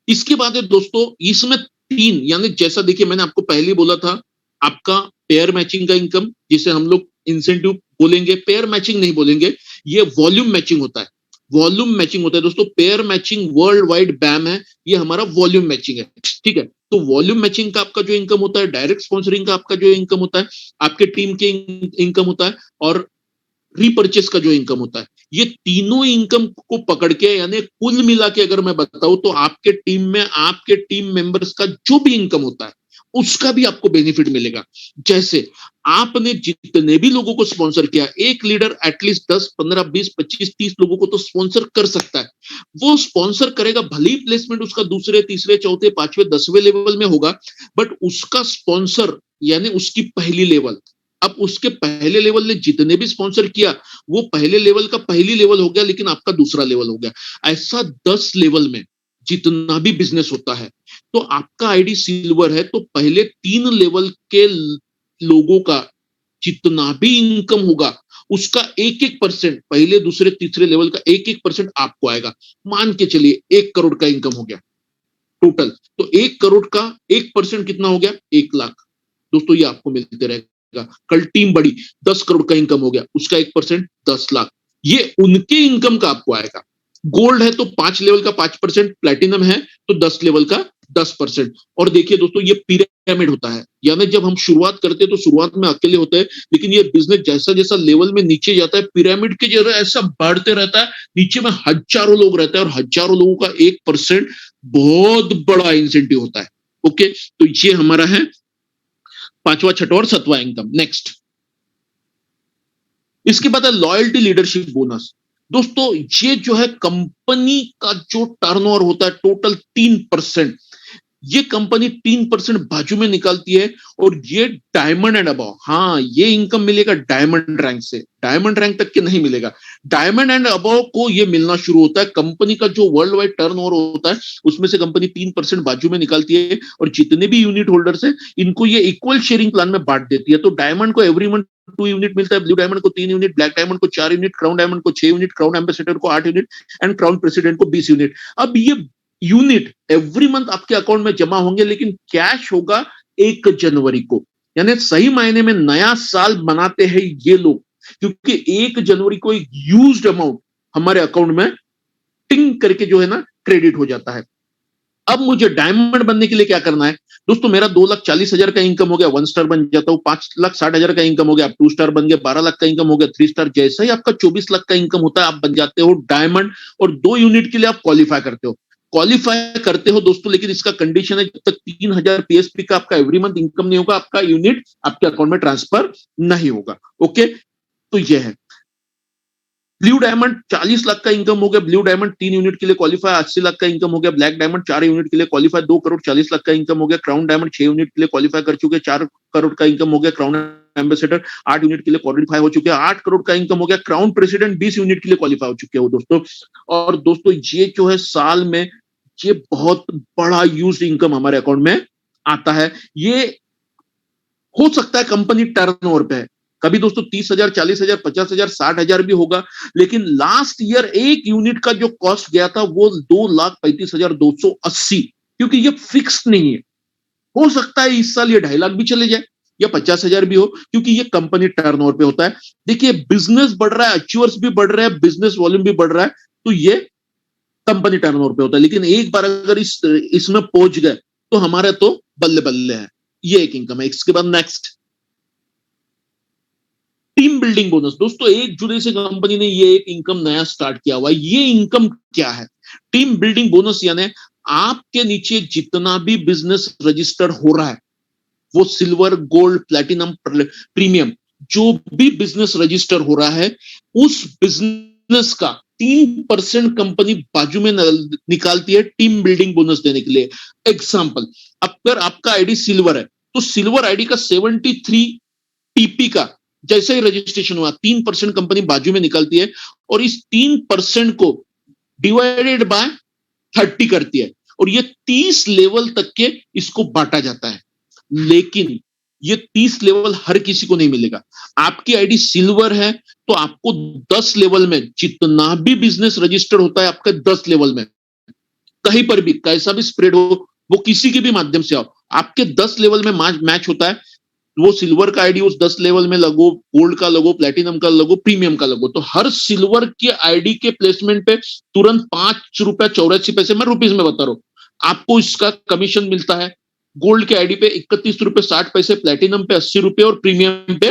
इसके बाद है दोस्तों इसमें 3, यानी जैसा देखिए मैंने आपको पहले बोला था, आपका पेयर मैचिंग का इनकम, जिसे हम लोग इंसेंटिव बोलेंगे, पेयर मैचिंग नहीं बोलेंगे, ये वॉल्यूम मैचिंग होता है। वॉल्यूम मैचिंग होता है दोस्तों, पेयर मैचिंग वर्ल्ड वाइड बैम है, ये हमारा वॉल्यूम मैचिंग है, ठीक है। तो वॉल्यूम मैचिंग का आपका जो इनकम होता है, डायरेक्ट स्पॉन्सरिंग का आपका जो इनकम होता है, आपके टीम के इनकम होता है, और रीपर्चेस का जो इनकम होता है, ये तीनों इनकम को पकड़ के, यानी कुल मिला के अगर मैं बताऊं तो आपके टीम में आपके टीम मेंबर्स का जो भी इनकम होता है उसका भी आपको बेनिफिट मिलेगा। जैसे आपने जितने भी लोगों को स्पॉन्सर किया, एक लीडर एटलीस्ट 10, 15, 20, 25, 30 लोगों को तो स्पॉन्सर कर सकता है। वो स्पॉन्सर करेगा, भले ही प्लेसमेंट उसका दूसरे, तीसरे, चौथे, 5वें, 10वें लेवल में होगा, बट उसका स्पॉन्सर यानी उसकी पहली लेवल, अब उसके पहले लेवल ने जितने भी स्पॉन्सर किया वो पहले लेवल का पहली लेवल हो गया, लेकिन आपका दूसरा लेवल हो गया। ऐसा 10 लेवल में जितना भी बिजनेस होता है, तो आपका आईडी सिल्वर है तो पहले 3 लेवल के लोगों का जितना भी इनकम होगा उसका 1-1%, पहले, दूसरे, तीसरे लेवल का 1-1% आपको आएगा। मान के चलिए 1 करोड़ का इनकम हो गया, टोटल। तो 1 करोड़ का 1% कितना हो गया? 1 लाख। दोस्तों ये आपको मिलते रहेगा। कल टीम बढ़ी, 10 करोड़ का इनकम हो गया, उसका 1% 10 लाख। ये उनके इनकम का आपको आएगा। गोल्ड है तो 5 लेवल का 5%, प्लैटिनम है तो 10 लेवल का 10%। और देखिए दोस्तों ये पिरामिड होता है, यानी जब हम शुरुआत करते हैं तो शुरुआत में अकेले होते हैं, लेकिन ये बिजनेस जैसा जैसा लेवल में नीचे जाता है पिरामिड के जैसा ऐसा बढ़ते रहता है, नीचे में हजारों लोग रहते हैं और हजारों लोगों का 1% बहुत बड़ा इंसेंटिव होता है। ओके, तो ये हमारा है 5वां, 6वां और 7वां इनकम। नेक्स्ट, इसके बाद है लॉयल्टी लीडरशिप बोनस। दोस्तों ये जो है कंपनी का जो टर्नओवर होता है टोटल 3%, ये कंपनी 3% बाजू में निकालती है और ये डायमंड एंड अबव, हाँ ये इनकम मिलेगा डायमंड रैंक से, डायमंड रैंक तक के नहीं मिलेगा। डायमंड एंड अबव को ये मिलना शुरू होता है। कंपनी का जो वर्ल्ड वाइड टर्नओवर होता है उसमें से कंपनी 3% बाजू में निकालती है और जितने भी यूनिट होल्डर्स है इनको ये इक्वल शेयरिंग प्लान में बांट देती है। तो डायमंड को एवरी मंथ 2 यूनिट मिलता है, ब्लू डायमंड को 3 यूनिट, ब्लैक डायमंड को 4 यूनिट, क्राउन डायमंड को 6 यूनिट, क्राउन एम्बेसडर को 8 यूनिट एंड क्राउन प्रेसिडेंट को 20 यूनिट। अब ये यूनिट एवरी मंथ आपके अकाउंट में जमा होंगे, लेकिन कैश होगा 1 जनवरी को, यानी सही मायने में नया साल मनाते हैं ये लोग, क्योंकि 1 जनवरी को एक यूज्ड अमाउंट हमारे अकाउंट में टिंग करके जो है ना क्रेडिट हो जाता है। अब मुझे डायमंड बनने के लिए क्या करना है? दोस्तों मेरा 2,40,000 का इनकम हो गया, 1 स्टार बन जाता हूं। 5,60,000 का इनकम हो गया, आप 2 स्टार बन गए। 12 लाख का इनकम हो गया, 3 स्टार। जैसा ही आपका 24 लाख का इनकम होता है आप बन जाते हो डायमंड, और 2 यूनिट के लिए आप क्वालिफाई करते हो। क्वालिफाई करते हो दोस्तों, लेकिन इसका कंडीशन है जब तक 3,000 पीएसपी का आपका एवरी मंथ इनकम नहीं होगा, आपका यूनिट आपके अकाउंट में ट्रांसफर नहीं होगा। ओके, तो यह है ब्लू डायमंड। 40 लाख का इनकम हो गया, ब्लू डायमंड 3 यूनिट के लिए क्वालिफाई। 80 लाख का इनकम हो गया, ब्लैक डायमंड 4 यूनिट के लिए क्वालिफाई। 2 करोड़ 40 लाख का इनकम हो गया, क्राउन डायमंड 6 यूनिट के लिए क्वालिफाई कर चुके। 4 करोड़ का इनकम हो गया, क्राउन एम्बेसडर 8 यूनिट के लिए क्वालिफाई हो चुके हैं। 8 करोड़ का इनकम हो गया, क्राउन प्रेसिडेंट 20 यूनिट के लिए क्वालिफाई हो चुके हो दोस्तों। और दोस्तों ये जो है साल में ये बहुत बड़ा यूज इनकम हमारे अकाउंट में आता है। ये हो सकता है कंपनी टर्नओवर पे है, कभी दोस्तों 30,000, 40,000, 50,000, 60,000 भी होगा, लेकिन लास्ट ईयर 1 यूनिट का जो कॉस्ट गया था वो 2,35,280, क्योंकि ये फिक्स नहीं है। हो सकता है इस साल ये 2.5 लाख भी चले जाए या 50,000 भी हो, क्योंकि ये कंपनी टर्नओवर पे होता है। देखिए बिजनेस बढ़ रहा है, अचीवर्स भी बढ़ रहे हैं, बिजनेस वॉल्यूम भी बढ़ रहा है, तो ये कंपनी टर्नओवर पे होता है। लेकिन एक बार अगर इसमें पहुंच गए तो हमारे तो बल्ले बल्ले है। ये एक इनकम है। इसके बाद नेक्स्ट, टीम बिल्डिंग बोनस। दोस्तों 1 जुलाई से कंपनी ने ये एक इनकम नया स्टार्ट किया हुआ है। ये इनकम क्या है? टीम बिल्डिंग बोनस यानी आपके नीचे जितना भी बिजनेस रजिस्टर हो रहा है, वो सिल्वर, गोल्ड, प्लैटिनम, प्रीमियम, जो भी बिजनेस रजिस्टर हो रहा है, उस बिजनेस का 3% कंपनी बाजू में निकालती है टीम बिल्डिंग बोनस देने के लिए। एग्जाम्पल, अगर आपका आईडी सिल्वर है तो सिल्वर आईडी का 73 टीपी का जैसे ही रजिस्ट्रेशन हुआ 3% कंपनी बाजू में निकालती है, और इस 3% को डिवाइडेड बाय 30 करती है, और ये 30 लेवल तक के इसको बांटा जाता है। लेकिन ये 30 लेवल हर किसी को नहीं मिलेगा। आपकी आईडी सिल्वर है तो आपको 10 लेवल में जितना भी बिजनेस रजिस्टर्ड होता है आपका 10 लेवल में, कहीं पर भी कैसा भी स्प्रेड हो, वो किसी के भी माध्यम से आओ, आपके 10 लेवल में मैच होता है। वो सिल्वर का आईडी उस 10 लेवल में लगो, गोल्ड का लगो, प्लैटिनम का लगो, प्रीमियम का लगो, तो हर सिल्वर के आईडी के प्लेसमेंट पे तुरंत 5 रुपया 84 पैसे, मैं रुपीज में बता रहा हूं, आपको इसका कमीशन मिलता है। गोल्ड के आईडी पे 31 रुपए 60 पैसे, प्लैटिनम पे 80 रुपए और प्रीमियम पे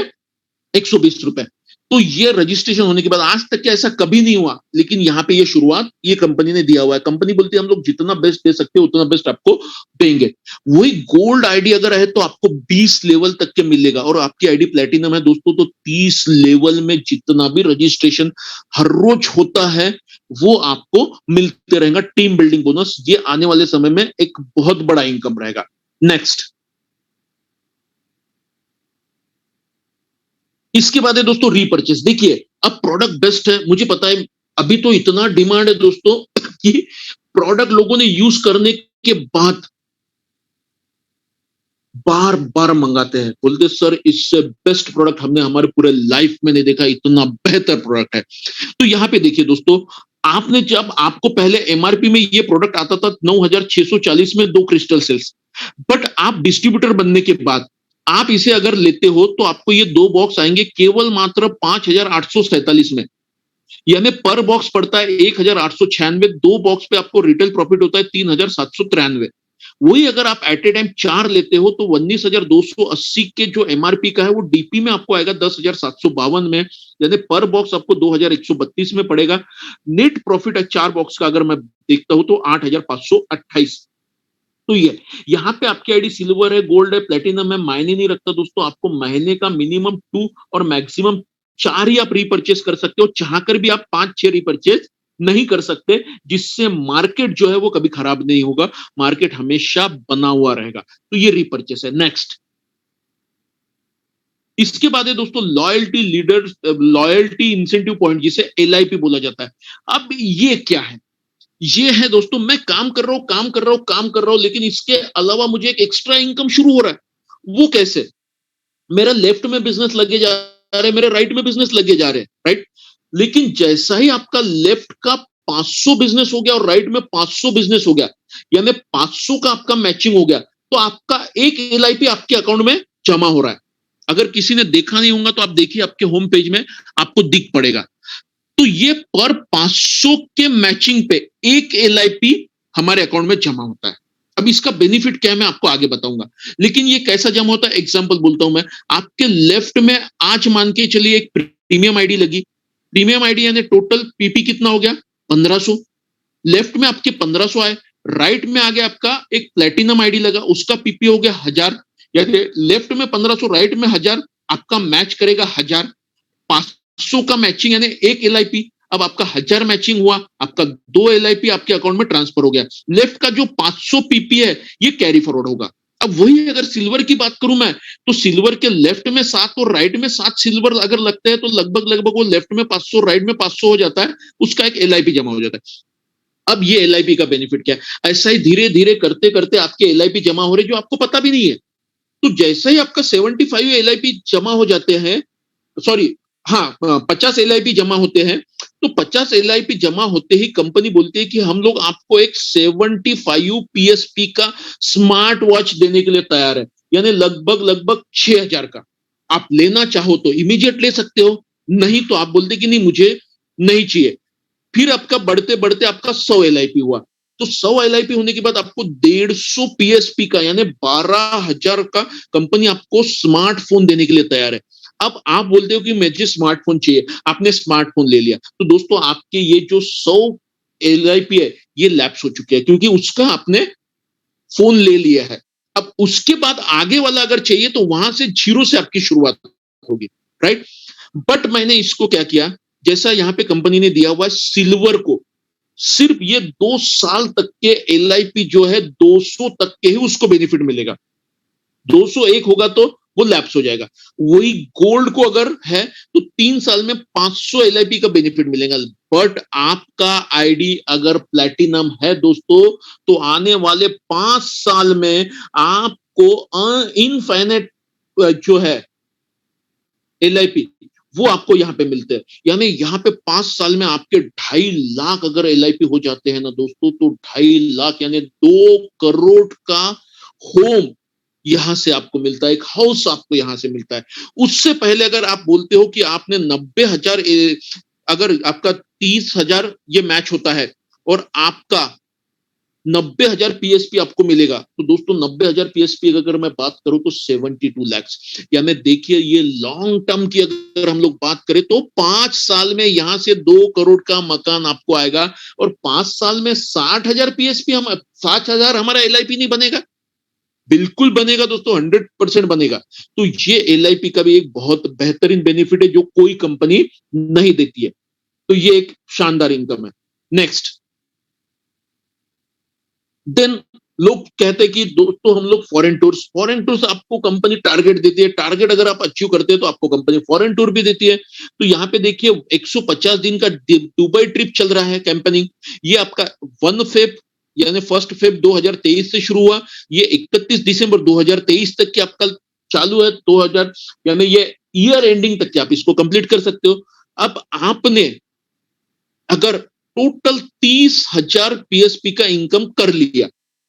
120 रुपए। तो ये रजिस्ट्रेशन होने के बाद आज तक ऐसा कभी नहीं हुआ, लेकिन यहाँ पे ये शुरुआत ये कंपनी ने दिया हुआ है। कंपनी बोलती है हम लोग जितना बेस्ट दे सकते हैं उतना बेस्ट आपको देंगे। वही गोल्ड आईडी अगर है तो आपको 20 लेवल तक के मिलेगा, और आपकी आईडी प्लैटिनम है दोस्तों तो 30 लेवल में जितना भी रजिस्ट्रेशन हर रोज होता है वो आपको मिलते रहेगा टीम बिल्डिंग बोनस। ये आने वाले समय में एक बहुत बड़ा इनकम रहेगा। नेक्स्ट, इसके बाद है दोस्तों रीपर्चेस। देखिए अब प्रोडक्ट बेस्ट है, मुझे पता है अभी तो इतना डिमांड है दोस्तों कि प्रोडक्ट लोगों ने यूज करने के बाद बार बार मंगाते हैं, बोलते सर इससे बेस्ट प्रोडक्ट हमने हमारे पूरे लाइफ में नहीं देखा, इतना बेहतर प्रोडक्ट है। तो यहां पे देखिए दोस्तों आपने जब आपको पहले एमआरपी में ये प्रोडक्ट आता था 9,640 में 2 क्रिस्टल सेल्स, बट आप डिस्ट्रीब्यूटर बनने के बाद आप इसे अगर लेते हो तो आपको ये 2 बॉक्स आएंगे केवल मात्र 5,847 में, यानी पर बॉक्स पड़ता है 1,896, 2 बॉक्स पे आपको रिटेल प्रॉफिट होता है 3,793। वही अगर आप एट ए टाइम 4 लेते हो तो 19,280 के जो एमआरपी का है वो डीपी में आपको आएगा 10,752 में, यानी पर बॉक्स आपको 2,132 में पड़ेगा। नेट प्रॉफिट है 4 बॉक्स का अगर मैं देखता हूं तो 8,528। तो ये यहाँ पे आपकी आईडी सिल्वर है, गोल्ड है, प्लेटिनम है, मायने नहीं रखता दोस्तों। आपको महीने का मिनिमम 2 और मैक्सिमम 4 ही आप रीपर्चेस कर सकते हो, चाहकर भी आप 5-6 रीपर्चेस नहीं कर सकते, जिससे मार्केट जो है वो कभी खराब नहीं होगा, मार्केट हमेशा बना हुआ रहेगा। तो ये रीपर्चेस है। नेक्स्ट, इसके बाद है दोस्तों loyalty leader, loyalty incentive point, जिसे एलआईपी बोला जाता है। अब ये क्या है? ये है दोस्तों, मैं काम कर रहा हूं, काम कर रहा हूं, लेकिन इसके अलावा मुझे एक एक्स्ट्रा इनकम शुरू हो रहा है। वो कैसे? मेरा लेफ्ट में बिजनेस लगे जा रहे हैं, मेरे राइट में बिजनेस लगे जा रहे हैं, राइट। लेकिन जैसा ही आपका लेफ्ट का 500 बिजनेस हो गया और राइट में 500 बिजनेस हो गया, यानी 500 का आपका मैचिंग हो गया, तो आपका एक एलआईपी आपके अकाउंट में जमा हो रहा है। अगर किसी ने देखा नहीं होगा तो आप देखिए, आपके होम पेज में आपको दिख पड़ेगा। तो ये पर 500 के मैचिंग पे एक एलआईपी हमारे अकाउंट में जमा होता है। अब इसका बेनिफिट क्या है मैं आपको आगे बताऊंगा, लेकिन ये कैसा जमा होता है एग्जांपल बोलता हूं मैं। आपके लेफ्ट में आज मान के चलिए एक प्रीमियम आईडी लगी, प्रीमियम आईडी यानी टोटल पीपी कितना हो गया? 1500। लेफ्ट में आपके 1500 आए, राइट में आ गया आपका एक प्लेटिनम आईडी लगा, उसका पीपी हो गया 1000, यानी लेफ्ट में 1500 राइट में 1000, आपका मैच करेगा 1000। 500 का मैचिंग यानी एक एलआईपी, अब आपका 1000 मैचिंग हुआ, आपका 2 एलआईपी आपके अकाउंट में ट्रांसफर हो गया। लेफ्ट का जो 500 पीपी है ये कैरी फॉरवर्ड होगा। अब वही अगर सिल्वर की बात करूं मैं, तो सिल्वर के लेफ्ट में 7 और राइट में 7 सिल्वर अगर लगते हैं तो लगभग वो लेफ्ट में 500 राइट में 500 हो जाता है, उसका एक एलआईपी जमा हो जाता है। अब ये एलआईपी का बेनिफिट क्या है? ऐसा ही धीरे धीरे करते करते आपके एलआईपी जमा हो रहे जो आपको पता भी नहीं है। तो जैसा ही आपका 75 एलआईपी जमा हो जाते हैं, सॉरी हाँ 50 एलआईपी जमा होते हैं, तो 50 एलआईपी जमा होते ही कंपनी बोलती है कि हम लोग आपको एक 75 पीएसपी का स्मार्ट वॉच देने के लिए तैयार है, यानी लगभग 6000 का। आप लेना चाहो तो इमीडिएट ले सकते हो, नहीं तो आप बोलते कि नहीं मुझे नहीं चाहिए। फिर आपका बढ़ते बढ़ते आपका 100 एलआईपी हुआ, तो 100 एलआईपी होने के बाद आपको 150 पीएसपी का यानी 12,000 का कंपनी आपको स्मार्टफोन देने के लिए तैयार है। अब आप बोलते हो कि मुझे स्मार्टफोन चाहिए, आपने स्मार्टफोन ले लिया, तो दोस्तों आपके ये जो 100 एलआईपी है ये लैप्स हो चुके हैं, क्योंकि उसका आपने फोन ले लिया है। अब उसके बाद आगे वाला अगर चाहिए तो वहां से 0 से आपकी शुरुआत होगी, राइट। बट मैंने इसको क्या किया, जैसा यहां पे कंपनी ने दिया हुआ है सिल्वर को, सिर्फ ये 2 साल तक के एलआईपी जो है 200 तक के ही उसको बेनिफिट मिलेगा। 201 होगा तो वो लैप्स हो जाएगा। वही गोल्ड को अगर है तो 3 साल में 500 एलआईपी का बेनिफिट मिलेगा। बट आपका आईडी अगर प्लैटिनम है दोस्तों, तो आने वाले 5 साल में आपको इनफाइनाइट जो है एलआईपी वो आपको यहां पे मिलते हैं। यानी यहां पे 5 साल में आपके 2.5 लाख अगर एलआईपी हो जाते हैं ना दोस्तों, तो 2.5 लाख यानी 2 करोड़ का होम यहां से आपको मिलता है, एक हाउस आपको यहां से मिलता है। उससे पहले अगर आप बोलते हो कि आपने 90,000, अगर आपका 30,000 ये मैच होता है और आपका 90,000 पीएसपी आपको मिलेगा, तो दोस्तों 90,000 पीएसपी अगर मैं बात करूं तो 72 लैक्स, यानी देखिए ये लॉन्ग टर्म की अगर हम लोग बात करें तो 5 साल में यहां से 2 करोड़ का मकान आपको आएगा, और 5 साल में 60,000 पीएसपी, हम 60,000 हमारा एलआईपी नहीं बनेगा? बिल्कुल बनेगा दोस्तों, 100% बनेगा। तो ये एलआईपी का भी एक बहुत बेहतरीन बेनिफिट है जो कोई कंपनी नहीं देती है। तो ये एक शानदार इनकम है। नेक्स्ट, देन लोग कहते हैं कि दोस्तों हम लोग फॉरेन टूर्स आपको कंपनी टारगेट देती है, टारगेट अगर आप अचीव करते हैं तो आपको कंपनी फॉरेन टूर भी देती है। तो यहाँ पे देखिए 150 दिन का दुबई ट्रिप चल रहा है कैंपेनिंग, ये आपका 1 फेब यानी 1 फेब 2023 से शुरू हुआ, ये 31 दिसंबर 2023 तक की आपका चालू है। 2000 यानी ये ईयर एंडिंग तक के आप इसको कंप्लीट कर सकते हो। अब आपने अगर टोटल 30,000 पीएसपी का इनकम कर लिया,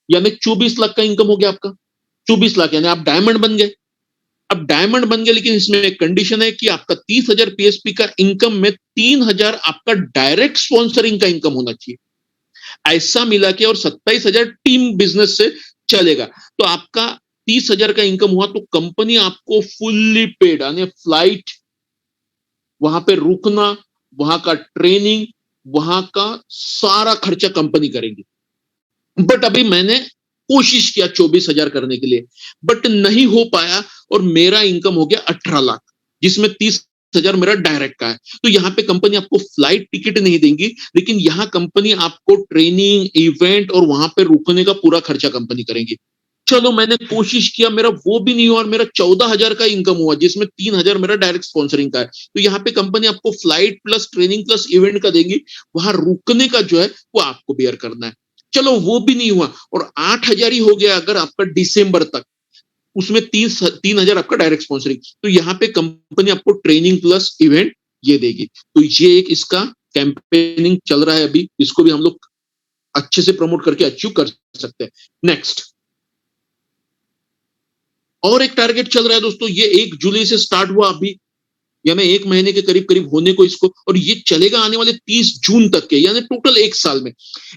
यानी 24 लाख का इनकम हो गया आपका। 24 लाख यानी आप डायमंड बन गए। अब डायमंड बन गए, लेकिन इसमें एक कंडीशन है कि आपका 30,000 पीएसपी का इनकम में 3,000 आपका डायरेक्ट स्पॉन्सरिंग का इनकम होना चाहिए। ऐसा मिला के और 27,000 टीम बिजनेस से चलेगा, तो आपका 30,000 का इनकम हुआ, तो कंपनी आपको फुल्ली पेड यानी फ्लाइट, वहां पे रुकना, वहां का ट्रेनिंग, वहां का सारा खर्चा कंपनी करेगी। बट अभी मैंने कोशिश किया 24,000 करने के लिए, बट नहीं हो पाया और मेरा इनकम हो गया 18 लाख, जिसमें 30,000 मेरा डायरेक्ट का है। तो यहाँ पे कंपनी आपको फ्लाइट टिकट नहीं देंगी, लेकिन यहाँ कंपनी आपको ट्रेनिंग, इवेंट और वहां पे रुकने का पूरा खर्चा कंपनी करेगी। चलो मैंने कोशिश किया, मेरा वो भी नहीं हुआ और मेरा 14,000 का इनकम हुआ, जिसमें 3,000 मेरा डायरेक्ट स्पॉन्सरिंग का है। तो यहाँ पे कंपनी आपको flight plus training plus event का देगी, वहां रुकने का जो है वो आपको बेयर करना है। चलो वो भी नहीं हुआ और 8,000 ही हो गया अगर आपका दिसंबर तक, उसमें 3,000 आपका डायरेक्ट स्पॉन्सरिंग, तो यहाँ पे कंपनी आपको ट्रेनिंग प्लस इवेंट ये देगी। तो ये एक इसका कैंपेनिंग चल रहा है अभी, इसको भी हम लोग अच्छे से प्रमोट करके अचीव कर सकते हैं। नेक्स्ट और एक टारगेट चल रहा है दोस्तों, ये 1 जुलाई से स्टार्ट हुआ अभी, यानी 1 महीने के करीब करीब होने को इसको, और ये चलेगा आने वाले 30 जून तक के, यानी टोटल 1 साल में।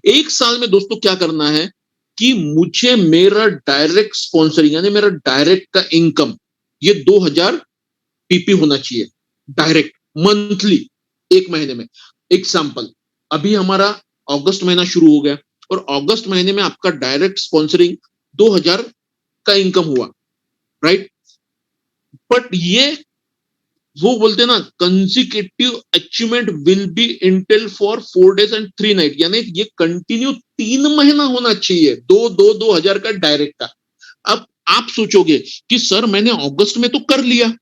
1 साल में दोस्तों क्या करना है कि मुझे मेरा डायरेक्ट स्पॉन्सरिंग यानी मेरा डायरेक्ट का इनकम ये 2,000 पीपी होना चाहिए डायरेक्ट मंथली 1 महीने में। एग्जांपल, अभी हमारा अगस्त महीना शुरू हो गया और अगस्त महीने में आपका डायरेक्ट स्पॉन्सरिंग 2,000 का इनकम हुआ, राइट। बट ये वो बोलते हैं ना, consecutive achievement will be Intel for 4 days and 3 nights, यानी ये कंटिन्यू 3 महीना होना चाहिए 2,000 का डायरेक्ट का। अब आप सोचोगे कि सर मैंने अगस्त में तो कर लिया,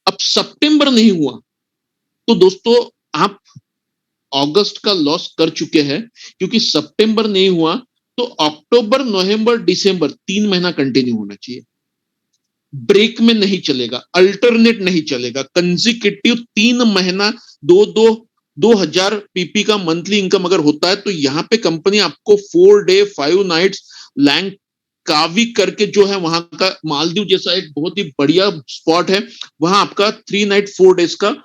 अब सितंबर नहीं हुआ, तो दोस्तों आप अगस्त का लॉस कर चुके हैं, क्योंकि सितंबर नहीं हुआ तो अक्टूबर, नवंबर, दिसंबर 3 महीना कंटिन्यू होना चाहिए। ब्रेक में नहीं चलेगा, अल्टरनेट नहीं चलेगा, कंसेक्यूटिव 3 महीना 2,000 पीपी का मंथली इनकम अगर होता है, तो यहां पे कंपनी आपको 4 डे 5 नाइट्स लैंकावी करके जो है वहां का मालदीव जैसा एक बहुत ही बढ़िया स्पॉट है, वहां आपका 3 नाइट 4 डेज का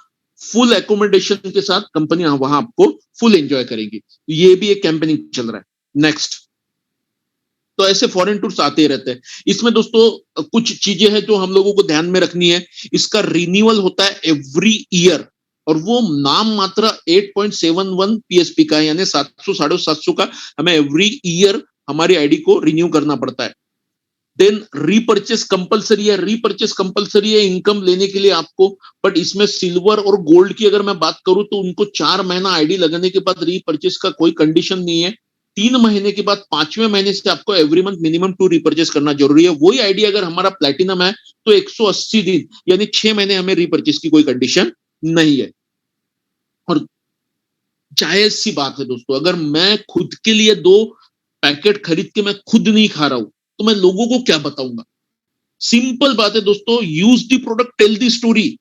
फुल एकोमोडेशन के साथ कंपनी वहां आपको फुल एंजॉय करेगी। ये भी एक कैंपेनिंग चल रहा है। नेक्स्ट, तो ऐसे फॉरेन टूर्स आते रहते हैं। इसमें दोस्तों कुछ चीजें हैं जो हम लोगों को ध्यान में रखनी है। इसका रिन्यूअल होता है एवरी ईयर और वो नाम मात्र 8.71 पीएसपी का है, यानी 700 750 का हमें एवरी ईयर हमारी आईडी को रिन्यू करना पड़ता है। देन रीपर्चेस कंपलसरी है, रीपर्चेस कंपलसरी है इनकम लेने के लिए आपको, बट इसमें सिल्वर और गोल्ड की अगर मैं बात करूं तो उनको 4 महीना आईडी लगने के बाद रीपर्चेस का कोई कंडीशन नहीं है। 3 महीने के बाद 5वें महीने से आपको एवरी मंथ मिनिमम 2 रीपर्चेस करना जरूरी है। वही आईडी अगर हमारा प्लैटिनम है तो 180 दिन यानी 6 महीने हमें रीपर्चेस की कोई कंडीशन नहीं है। और जायज सी बात है दोस्तों, अगर मैं खुद के लिए 2 पैकेट खरीद के मैं खुद नहीं खा रहा हूं तो मैं लोगों को क्या बताऊंगा। सिंपल बात है दोस्तों, use the product, tell the story.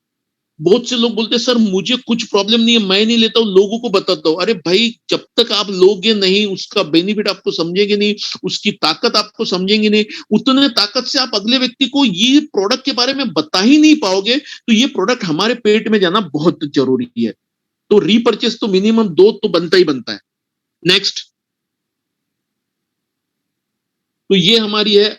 बहुत से लोग बोलते हैं सर मुझे कुछ प्रॉब्लम नहीं है, मैं नहीं लेता हूं, लोगों को बताता हूं। अरे भाई, जब तक आप लोगे नहीं, उसका बेनिफिट आपको समझेंगे नहीं, उसकी ताकत आपको समझेंगे नहीं, उतने ताकत से आप अगले व्यक्ति को ये प्रोडक्ट के बारे में बता ही नहीं पाओगे। तो ये प्रोडक्ट हमारे पेट में जाना बहुत जरूरी है। तो रीपर्चेस तो मिनिमम 2 तो बनता ही बनता है। नेक्स्ट, तो ये हमारी है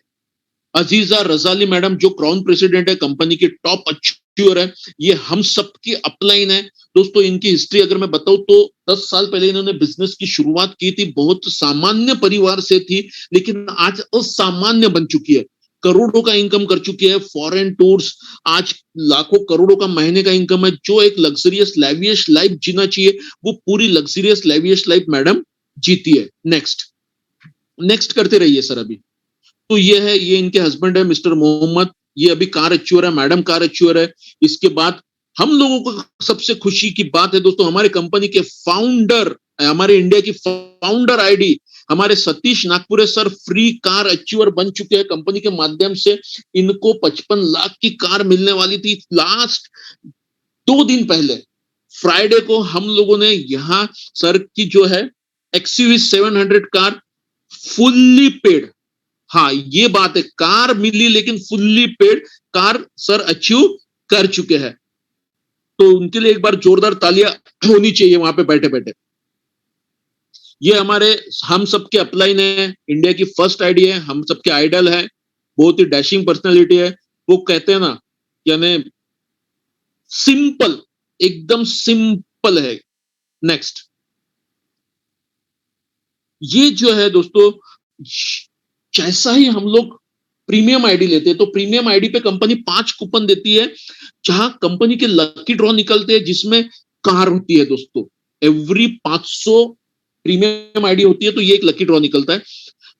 अजीजा रजाली मैडम, जो क्राउन प्रेसिडेंट है, कंपनी की टॉप अचीवर है। ये हम सब की अपलाइन है दोस्तों। इनकी हिस्ट्री अगर मैं बताऊं तो 10 साल पहले इन्होंने बिजनेस की शुरुआत की थी, बहुत सामान्य परिवार से थी, लेकिन आज असामान्य बन चुकी है, करोड़ों का इनकम कर चुकी है। फॉरेन टूर्स, आज लाखों करोड़ों का महीने का इनकम है। जो एक लग्जरियस लैवियस लाइफ जीना चाहिए, वो पूरी लग्जरियस लैवियस लाइफ मैडम जीती है। नेक्स्ट नेक्स्ट करते रहिए सर। अभी तो ये है, ये इनके हस्बैंड है मिस्टर मोहम्मद, ये अभी कार अचीवर है, मैडम कार अचीवर है। इसके बाद हम लोगों को सबसे खुशी की बात है दोस्तों, हमारे कंपनी के फाउंडर, हमारे इंडिया की फाउंडर आईडी हमारे Satish Nagpure sir free car achiever बन चुके हैं। कंपनी के माध्यम से इनको 55 लाख की कार मिलने वाली थी, लास्ट 2 दिन पहले फ्राइडे को हम लोगों ने यहाँ सर की जो है XUV 700 कार फुल्ली पेड, हाँ ये बात है, कार मिली लेकिन fully paid car sir achieve कर चुके हैं। तो उनके लिए एक बार जोरदार तालियां होनी चाहिए वहां पे बैठे बैठे। ये हमारे हम सबके अपलाइन है, इंडिया की फर्स्ट आईडी है, हम सबके आइडल है, बहुत ही डैशिंग पर्सनालिटी है। वो कहते हैं ना, यानी सिंपल, एकदम सिंपल है। नेक्स्ट, ये जो है दोस्तों, जैसा ही हम लोग प्रीमियम आईडी लेते हैं तो प्रीमियम आईडी पे कंपनी 5 कूपन देती है, जहां कंपनी के लकी ड्रॉ निकलते हैं जिसमें कार होती है दोस्तों। एवरी 500 प्रीमियम आईडी होती है तो ये एक लकी ड्रॉ निकलता है,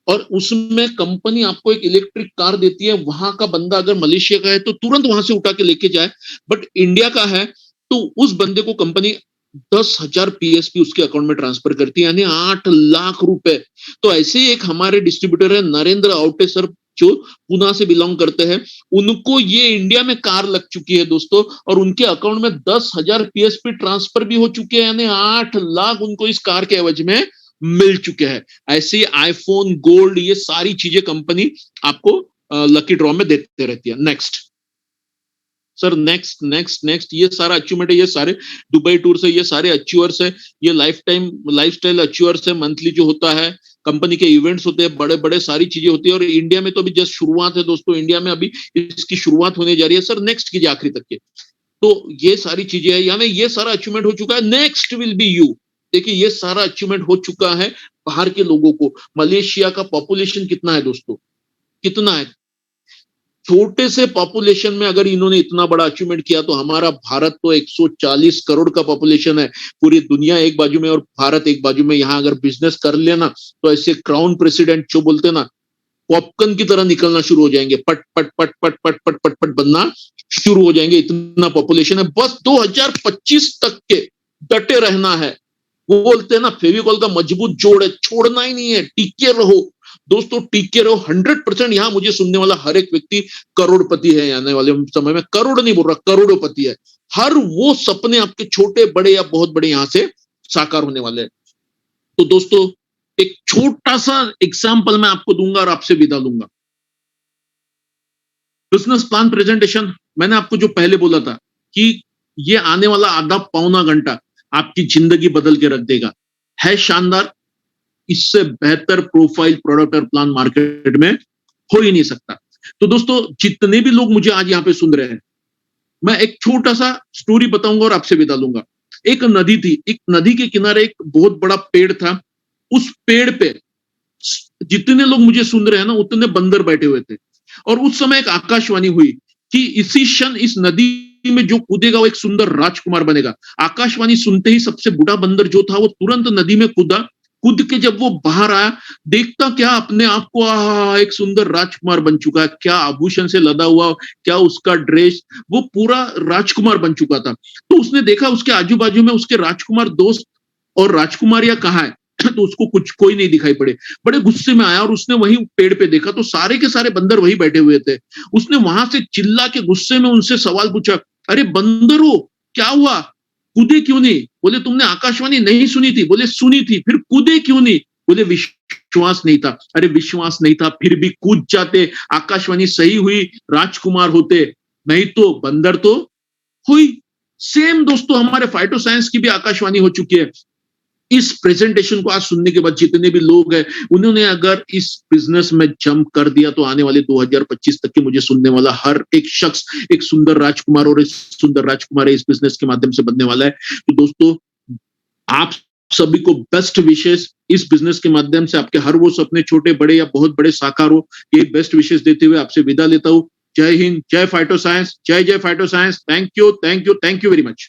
और उसमें कंपनी आपको एक इलेक्ट्रिक कार देती है। वहां का बंदा अगर मलेशिया का है तो तुरंत वहां से उठा के लेके जाए, बट इंडिया का है तो उस बंदे को कंपनी 10,000 PSP उसके अकाउंट में ट्रांसफर करती है, यानी 8 लाख रुपए। तो ऐसे एक हमारे डिस्ट्रीब्यूटर है नरेंद्र आवटे सर, जो पुणे से बिलोंग करते हैं, उनको ये इंडिया में कार लग चुकी है दोस्तों, और उनके अकाउंट में 10,000 PSP ट्रांसफर भी हो चुके हैं, यानी 8 लाख उनको इस कार के एवज में मिल चुके हैं। ऐसे आईफोन, गोल्ड, ये सारी चीजें कंपनी आपको लकी ड्रॉ में देते रहती है। Next sir, next next next, ये सारा अचीवमेंट है, ये सारे दुबई टूर से, ये सारे अचीवर्स है, ये लाइफ टाइम लाइफस्टाइल अचीवर्स है। मंथली जो होता है कंपनी के इवेंट्स होते हैं, बड़े बड़े सारी चीजें होती है, और इंडिया में तो अभी जस्ट शुरुआत है दोस्तों, इंडिया में अभी इसकी शुरुआत होने जा रही है। सर नेक्स्ट कीजिए आखिरी तक के, तो ये सारी चीजें है, यानी ये सारा अचीवमेंट हो चुका है। Next will be you. देखिए ये सारा अचीवमेंट हो चुका है बाहर के लोगों को। मलेशिया का पॉपुलेशन कितना है दोस्तों, कितना है? छोटे से पॉपुलेशन में अगर इन्होंने इतना बड़ा अचीवमेंट किया, तो हमारा भारत तो 140 करोड़ का पॉपुलेशन है, पूरी दुनिया एक बाजू में और भारत एक बाजू में। यहाँ अगर बिजनेस कर लेना तो ऐसे क्राउन प्रेसिडेंट जो बोलते ना, पॉपकॉर्न की तरह निकलना शुरू हो जाएंगे, पट पट पट पट पट पट पट पट बनना शुरू हो जाएंगे। इतना पॉपुलेशन है, बस 2025 तक के डटे रहना है। वो बोलते हैं ना, फेविकॉल का मजबूत जोड़ है, छोड़ना ही नहीं है, टिके रहो दोस्तों, टिके रहो। 100% यहाँ मुझे सुनने वाला हर एक व्यक्ति करोड़पति है आने वाले समय में। करोड़ नहीं बोल रहा, करोड़पति है। हर वो सपने आपके छोटे बड़े या बहुत बड़े यहाँ से साकार होने वाले हैं। तो दोस्तों एक छोटा सा एग्जाम्पल मैं आपको दूंगा और आपसे विदा लूंगा। बिजनेस प्लान प्रेजेंटेशन, मैंने आपको जो पहले बोला था कि ये आने वाला आधा पौना घंटा आपकी जिंदगी बदल के रख देगा, है शानदार। इससे बेहतर प्रोफाइल, प्रोडक्ट और प्लान मार्केट में हो ही नहीं सकता। तो दोस्तों जितने भी लोग मुझे आज यहाँ पे सुन रहे हैं, मैं एक छोटा सा स्टोरी बताऊंगा और आपसे विदा लूंगा। एक नदी थी, एक नदी के किनारे एक बहुत बड़ा पेड़ था। उस पेड़ पे जितने लोग मुझे सुन रहे हैं ना, उतने बंदर बैठे हुए थे, और उस समय एक आकाशवाणी हुई कि इसी क्षण इस नदी में जो कूदेगा वो एक सुंदर राजकुमार बनेगा। आकाशवाणी सुनते ही सबसे बूढ़ा बंदर जो था वो तुरंत नदी में कूदा। कूद के जब वो बाहर आया, देखता क्या अपने आप को, एक सुंदर राजकुमार बन चुका है। क्या आभूषण से लदा हुआ, क्या उसका ड्रेस, वो पूरा राजकुमार बन चुका था। तो उसने देखा उसके आजू बाजू में उसके राजकुमार दोस्त और राजकुमारियां कहाँ है, तो उसको कुछ कोई नहीं दिखाई पड़े। बड़े गुस्से में आया और उसने वही पेड़ पे देखा तो सारे के सारे बंदर वही बैठे हुए थे। उसने वहां से चिल्ला के गुस्से में उनसे सवाल पूछा, अरे बंदरो क्या हुआ, कूदे क्यों नहीं? बोले तुमने आकाशवाणी नहीं सुनी थी? बोले सुनी थी, फिर कूदे क्यों नहीं? बोले विश्वास नहीं था। अरे विश्वास नहीं था फिर भी कूद जाते, आकाशवाणी सही हुई, राजकुमार होते, नहीं तो बंदर तो हुई। सेम दोस्तों हमारे फाइटो साइंस की भी आकाशवाणी हो चुकी है। इस प्रेजेंटेशन को आज सुनने के बाद जितने भी लोग हैं, उन्होंने अगर इस बिजनेस में जंप कर दिया तो आने वाले 2025 तक के मुझे सुनने वाला हर एक शख्स एक सुंदर राजकुमार और एक सुंदर राजकुमार इस बिजनेस के माध्यम से बनने वाला है। तो दोस्तों आप सभी को बेस्ट विशेष, इस बिजनेस के माध्यम से आपके हर वो सपने छोटे बड़े या बहुत बड़े साकार हो, ये बेस्ट विशेष देते हुए आपसे विदा लेता हूं। जय हिंद, जय फाइटो साइंस, जय जय phyto science. Thank you, thank you, thank you very much.